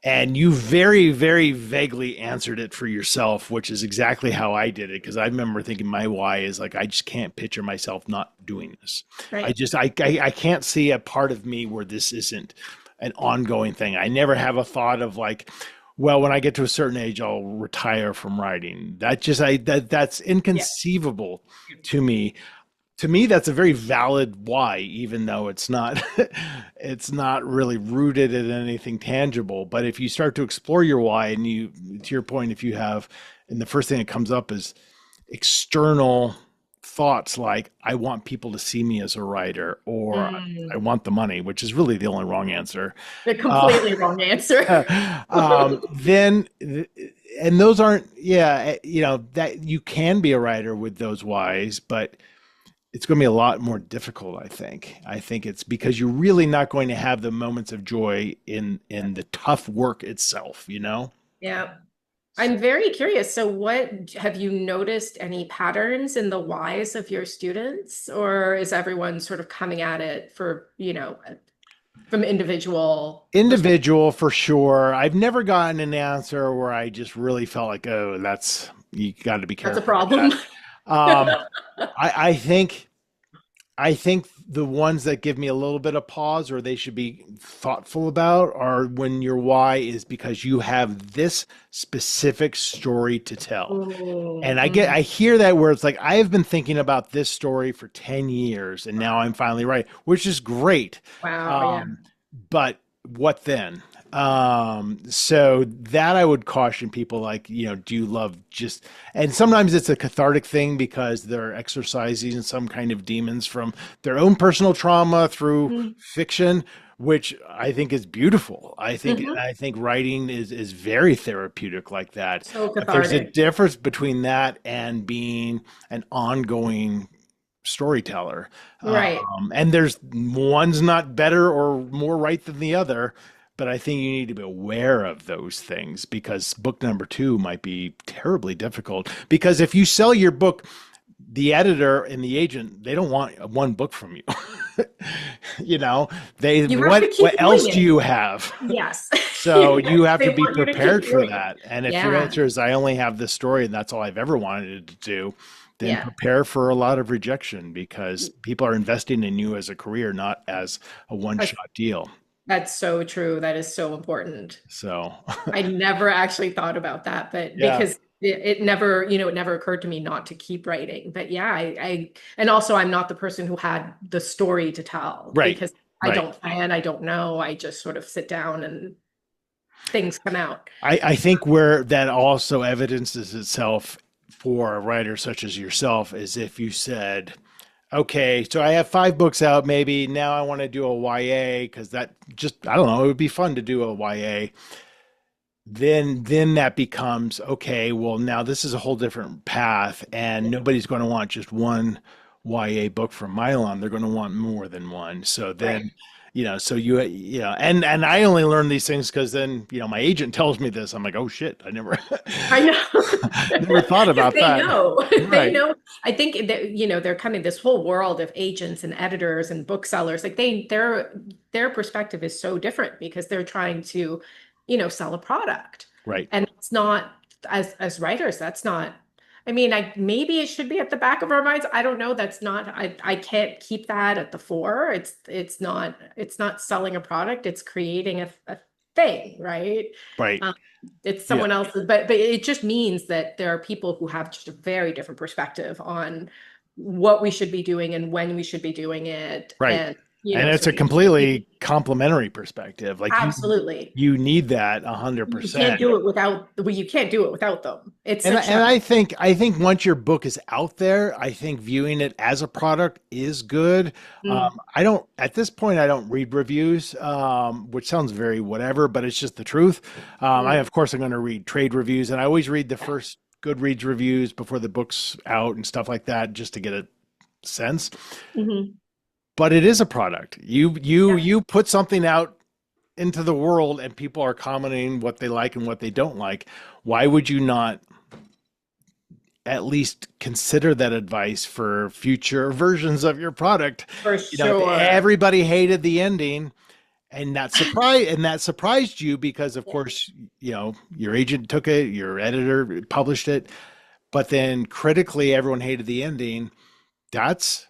Speaker 1: And you very, very vaguely answered it for yourself, which is exactly how I did it. Because I remember thinking my why is like, I just can't picture myself not doing this.
Speaker 2: right.
Speaker 1: I can't see a part of me where this isn't an ongoing thing. I never have a thought of like, well, when I get to a certain age, I'll retire from writing. That's
Speaker 2: Yeah.
Speaker 1: inconceivable to me. To me, that's a very valid why, even though it's not it's not really rooted in anything tangible. But if you start to explore your why, and you, to your point, if you have, and the first thing that comes up is external thoughts like I want people to see me as a writer, or I
Speaker 2: Mm,
Speaker 1: want the money, which is really the only wrong answer.
Speaker 2: the
Speaker 1: Uh,
Speaker 2: completely wrong answer.
Speaker 1: then and those aren't, yeah, that you can be a writer with those whys, but it's going to be a lot more difficult. I think it's because you're really not going to have the moments of joy in the tough work itself.
Speaker 2: Yeah.
Speaker 1: So
Speaker 2: I'm very curious. So, what have you noticed any patterns in the whys of your students, or is everyone sort of coming at it from individual perspective?
Speaker 1: individual for sure. I've never gotten an answer where I just really felt like, oh, that's, you got to be
Speaker 2: That's a
Speaker 1: careful with
Speaker 2: problem.
Speaker 1: that. um I think the ones that give me a little bit of pause or they should be thoughtful about are when your why is because you have this specific story to tell.
Speaker 2: Oh,
Speaker 1: And I hear that where it's like, I have been thinking about this story for 10 years and now I'm finally right, which is great.
Speaker 2: wow. Yeah.
Speaker 1: Um, but what then? So that I would caution people like, do you love just, and sometimes it's a cathartic thing because they're exercising some kind of demons from their own personal trauma through fiction, which I think is beautiful.
Speaker 2: Mm-hmm.
Speaker 1: I think writing is very therapeutic like that.
Speaker 2: So
Speaker 1: But there's a
Speaker 2: cathartic.
Speaker 1: difference between that and being an ongoing storyteller.
Speaker 2: Right.
Speaker 1: And there's one's not better or more right than the other, but I think you need to be aware of those things because book number two might be terribly difficult. Because if you sell your book, the editor and the agent, they don't want one book from you. you know, they
Speaker 2: You have to
Speaker 1: what
Speaker 2: keep
Speaker 1: else
Speaker 2: doing
Speaker 1: do
Speaker 2: it.
Speaker 1: you have?
Speaker 2: Yes.
Speaker 1: So you have
Speaker 2: They
Speaker 1: to be
Speaker 2: want you to keep
Speaker 1: prepared for
Speaker 2: doing it.
Speaker 1: that. And if your
Speaker 2: Yeah.
Speaker 1: answer is I only have this story and that's all I've ever wanted to do, then
Speaker 2: Yeah.
Speaker 1: prepare for a lot of rejection because people are investing in you as a career, not as a
Speaker 2: That's,
Speaker 1: one-shot deal.
Speaker 2: that's so true. That is so important.
Speaker 1: So,
Speaker 2: I never actually thought about that, but
Speaker 1: yeah,
Speaker 2: because it never, it never occurred to me not to keep writing. But yeah, and also I'm not the person who had the story to tell
Speaker 1: right,
Speaker 2: because I
Speaker 1: right.
Speaker 2: don't plan, I don't know. I just sort of sit down and things come out.
Speaker 1: I think where that also evidences itself for a writer such as yourself is if you said, okay, so I have 5 books out, maybe now I want to do a YA because that just, I don't know, it would be fun to do a YA. Then that becomes okay, well, now this is a whole different path, and nobody's going to want just one YA book from Mailan. They're going to want more than one. So
Speaker 2: Right.
Speaker 1: then, so and I only learn these things because then, my agent tells me this. I'm like, oh shit, I never
Speaker 2: I know.
Speaker 1: never thought
Speaker 2: Because
Speaker 1: about
Speaker 2: they
Speaker 1: that.
Speaker 2: know. They
Speaker 1: Right.
Speaker 2: know. I think that, they're coming this whole world of agents and editors and booksellers. Like their perspective is so different because they're trying to, sell a product.
Speaker 1: Right.
Speaker 2: And it's not as writers, that's not, I mean, maybe it should be at the back of our minds. I don't know. That's not, I can't keep that at the fore. It's not selling a product, it's creating a thing, right?
Speaker 1: Right.
Speaker 2: Um, it's
Speaker 1: Yeah.
Speaker 2: someone else's, but it just means that there are people who have just a very different perspective on what we should be doing and when we should be doing it.
Speaker 1: Right.
Speaker 2: And,
Speaker 1: And it's
Speaker 2: so
Speaker 1: a completely complementary perspective. Like
Speaker 2: absolutely.
Speaker 1: you need that 100%.
Speaker 2: You can't do it without them. It's
Speaker 1: And
Speaker 2: such a,
Speaker 1: and I think once your book is out there, I think viewing it as a product is good.
Speaker 2: mm,
Speaker 1: I don't at this point I don't read reviews, which sounds very whatever, but it's just the truth. I
Speaker 2: mm,
Speaker 1: of course I'm going to read trade reviews, and I always read the first Goodreads reviews before the book's out and stuff like that, just to get a sense.
Speaker 2: Hmm.
Speaker 1: But it is a product.
Speaker 2: Yeah,
Speaker 1: You put something out into the world and people are commenting what they like and what they don't like. Why would you not at least consider that advice for future versions of your product?
Speaker 2: for
Speaker 1: You know, if
Speaker 2: sure.
Speaker 1: everybody hated the ending and that surprised you because of course, you know, your agent took it, your editor published it, but then critically everyone hated the ending. That's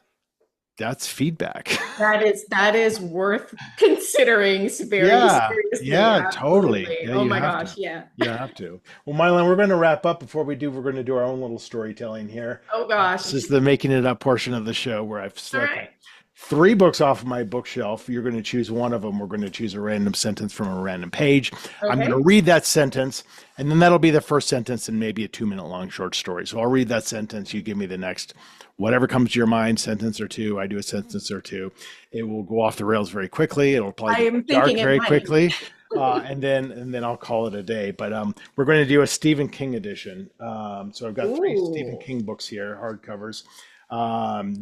Speaker 1: that's feedback.
Speaker 2: That is worth considering very
Speaker 1: Yeah,
Speaker 2: seriously.
Speaker 1: yeah, totally.
Speaker 2: Absolutely.
Speaker 1: Yeah,
Speaker 2: Oh
Speaker 1: you
Speaker 2: my
Speaker 1: have
Speaker 2: gosh,
Speaker 1: to.
Speaker 2: yeah.
Speaker 1: You have to. Well, Mailan, we're going to wrap up. Before we do, we're going to do our own little storytelling here.
Speaker 2: Oh gosh.
Speaker 1: This is the making it up portion of the show where I've
Speaker 2: All
Speaker 1: selected
Speaker 2: right.
Speaker 1: 3 books off of my bookshelf. You're going to choose one of them. We're going to choose a random sentence from a random page. I'm going to
Speaker 2: Okay.
Speaker 1: read that sentence, and then that'll be the first sentence in maybe a 2-minute long short story. So I'll read that sentence. You give me the next, whatever comes to your mind, sentence or two. I do a sentence or two. It will go off the rails very quickly. It'll probably
Speaker 2: I
Speaker 1: get
Speaker 2: am
Speaker 1: dark
Speaker 2: thinking it
Speaker 1: very
Speaker 2: might.
Speaker 1: quickly. And then I'll call it a day. But we're going to do a Stephen King edition. So I've got 3 Stephen
Speaker 2: Ooh.
Speaker 1: King books here, hardcovers.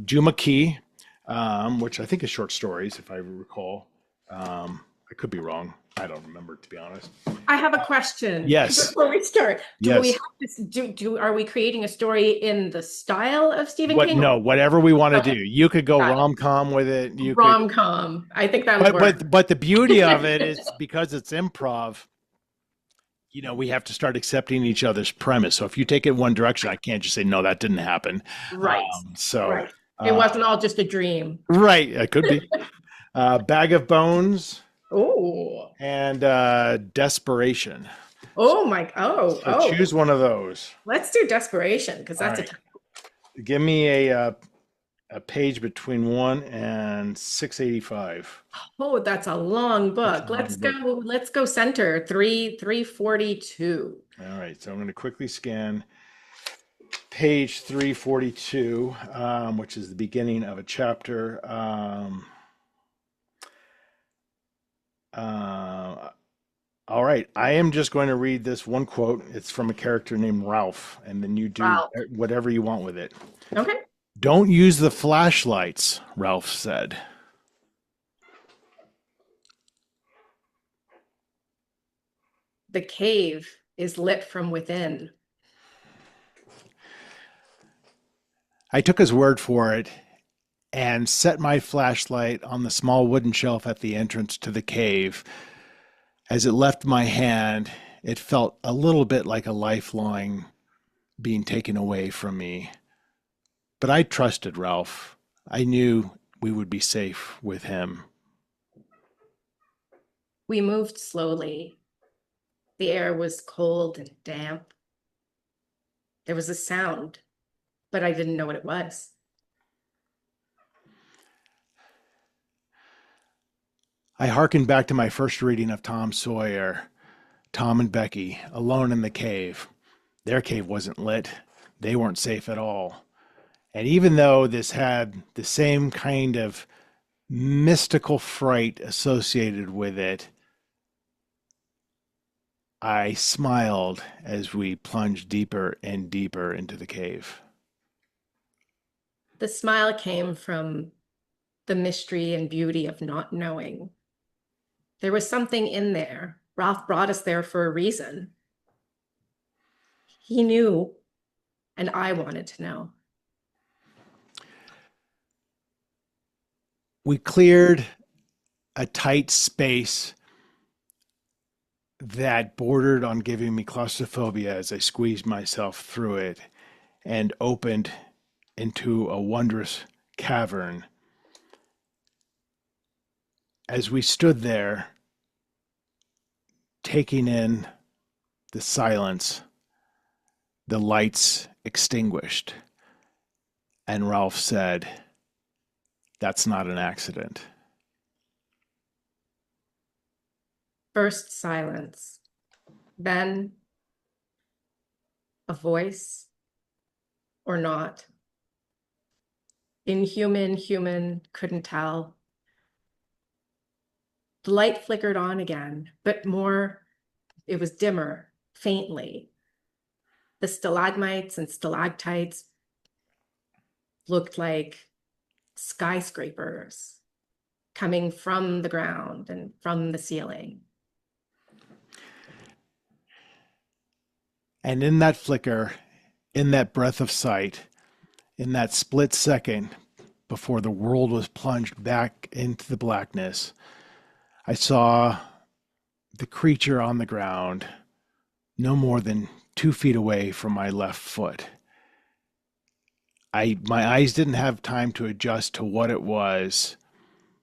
Speaker 1: Juma Key, which I think is short stories, if I recall. I could be wrong. I don't remember, to be honest.
Speaker 2: I have a question
Speaker 1: Yes,
Speaker 2: before we start. Do we
Speaker 1: yes.
Speaker 2: have to are we creating a story in the style of Stephen
Speaker 1: What?
Speaker 2: King?
Speaker 1: No, whatever we want to do.
Speaker 2: Okay,
Speaker 1: You could go
Speaker 2: got it.
Speaker 1: rom com with it. You could,
Speaker 2: Rom-com. I think that'll work.
Speaker 1: but the beauty of it is because it's improv. You know, we have to start accepting each other's premise. So if you take it one direction, I can't just say no, that didn't happen.
Speaker 2: Right.
Speaker 1: So,
Speaker 2: Right. It
Speaker 1: uh,
Speaker 2: wasn't all just a dream.
Speaker 1: right, it could be. Bag of Bones
Speaker 2: Oh.
Speaker 1: and Desperation.
Speaker 2: Oh my. Oh,
Speaker 1: So
Speaker 2: oh.
Speaker 1: choose one of those.
Speaker 2: Let's do Desperation because
Speaker 1: All
Speaker 2: that's a
Speaker 1: right. Give me a page between 1 and 685.
Speaker 2: oh, that's a long
Speaker 1: That's a
Speaker 2: book.
Speaker 1: long book.
Speaker 2: Let's go center. 342.
Speaker 1: All right. So I'm going to quickly scan page 342, which is the beginning of a chapter. Uh, all right. I am just going to read this one quote. It's from a character named Ralph, and then you do
Speaker 2: Wow.
Speaker 1: whatever you want with it.
Speaker 2: Okay.
Speaker 1: Don't use the flashlights, Ralph said.
Speaker 2: The cave is lit from within.
Speaker 1: I took his word for it and set my flashlight on the small wooden shelf at the entrance to the cave. As it left my hand, it felt a little bit like a lifeline being taken away from me. But I trusted Ralph. I knew we would be safe with him.
Speaker 2: We moved slowly. The air was cold and damp. There was a sound, but I didn't know what it was.
Speaker 1: I hearkened back to my first reading of Tom Sawyer, Tom and Becky, alone in the cave. Their cave wasn't lit. They weren't safe at all. And even though this had the same kind of mystical fright associated with it, I smiled as we plunged deeper and deeper into the cave.
Speaker 2: The smile came from the mystery and beauty of not knowing. There was something in there. Ralph brought us there for a reason. He knew, and I wanted to know.
Speaker 1: We cleared a tight space that bordered on giving me claustrophobia as I squeezed myself through it and opened into a wondrous cavern. As we stood there, taking in the silence, the lights extinguished, and Ralph said, "That's not an accident."
Speaker 2: First silence, then a voice or not. Inhuman, human, couldn't tell. The light flickered on again, but more, it was dimmer, faintly. The stalagmites and stalactites looked like skyscrapers coming from the ground and from the ceiling.
Speaker 1: And in that flicker, in that breath of sight, in that split second before the world was plunged back into the blackness, I saw the creature on the ground no more than 2 feet away from my left foot. My eyes didn't have time to adjust to what it was,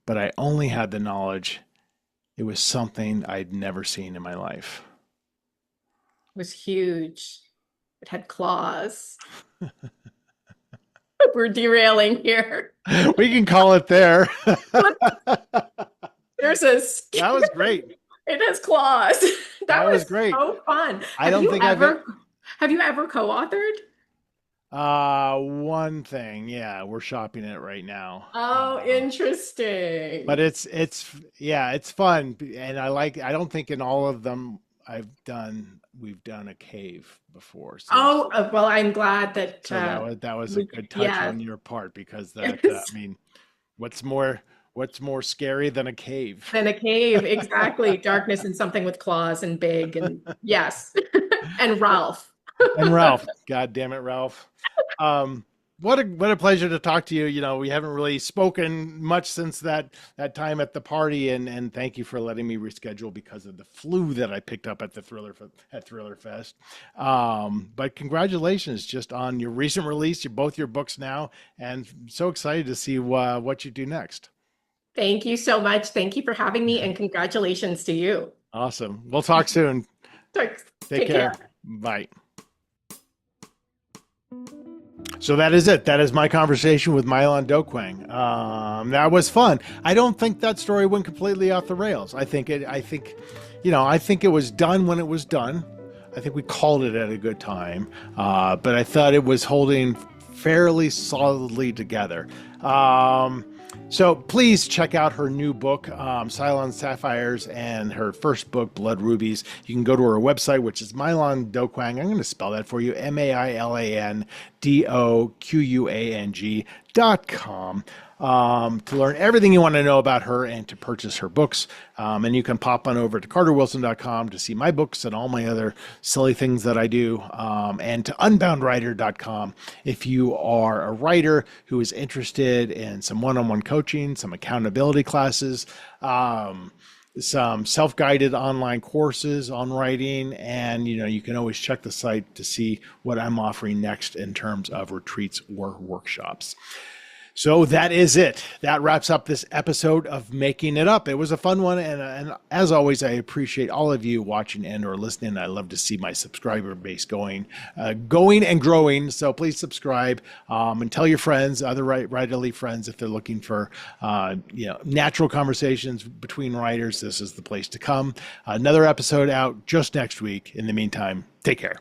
Speaker 1: but I only had the knowledge it was something I'd never seen in my life.
Speaker 2: It was huge. It had claws. We're derailing here.
Speaker 1: We can call it there.
Speaker 2: There's a
Speaker 1: That was great.
Speaker 2: It has claws. That
Speaker 1: was great.
Speaker 2: So fun.
Speaker 1: I don't think
Speaker 2: have you ever co-authored?
Speaker 1: One thing, yeah, we're shopping it right now.
Speaker 2: Oh, interesting.
Speaker 1: But it's fun, and I don't think in all of them we've done a cave before. So
Speaker 2: well, I'm glad that
Speaker 1: that was a good touch on your part, because that I mean, what's more scary than a cave?
Speaker 2: Exactly. Darkness and something with claws and big, and yes. And Ralph.
Speaker 1: God damn it, Ralph. What a pleasure to talk to you. You know, we haven't really spoken much since that time at the party, and thank you for letting me reschedule because of the flu that I picked up at the Thriller Fest. But congratulations just on your recent release, both your books now, and so excited to see what you do next.
Speaker 2: Thank you so much. Thank you for having me, and congratulations to you.
Speaker 1: Awesome. We'll talk soon. Take care. Bye. So that is it. That is my conversation with Mailan Doquang. That was fun. I don't think that story went completely off the rails. I think it was done when it was done. I think we called it at a good time. But I thought it was holding fairly solidly together. So please check out her new book, Cylon Sapphires, and her first book, Blood Rubies. You can go to her website, which is Mailan Doquang. I'm going to spell that for you, MailanDoquang.com. To learn everything you want to know about her and to purchase her books. And you can pop on over to carterwilson.com to see my books and all my other silly things that I do. And to unboundwriter.com if you are a writer who is interested in some one-on-one coaching, some accountability classes, some self-guided online courses on writing. And, you can always check the site to see what I'm offering next in terms of retreats or workshops. So that is it. That wraps up this episode of Making It Up. It was a fun one. And as always, I appreciate all of you watching and or listening. I love to see my subscriber base going and growing. So please subscribe and tell your friends, other writerly friends, if they're looking for natural conversations between writers. This is the place to come. Another episode out just next week. In the meantime, take care.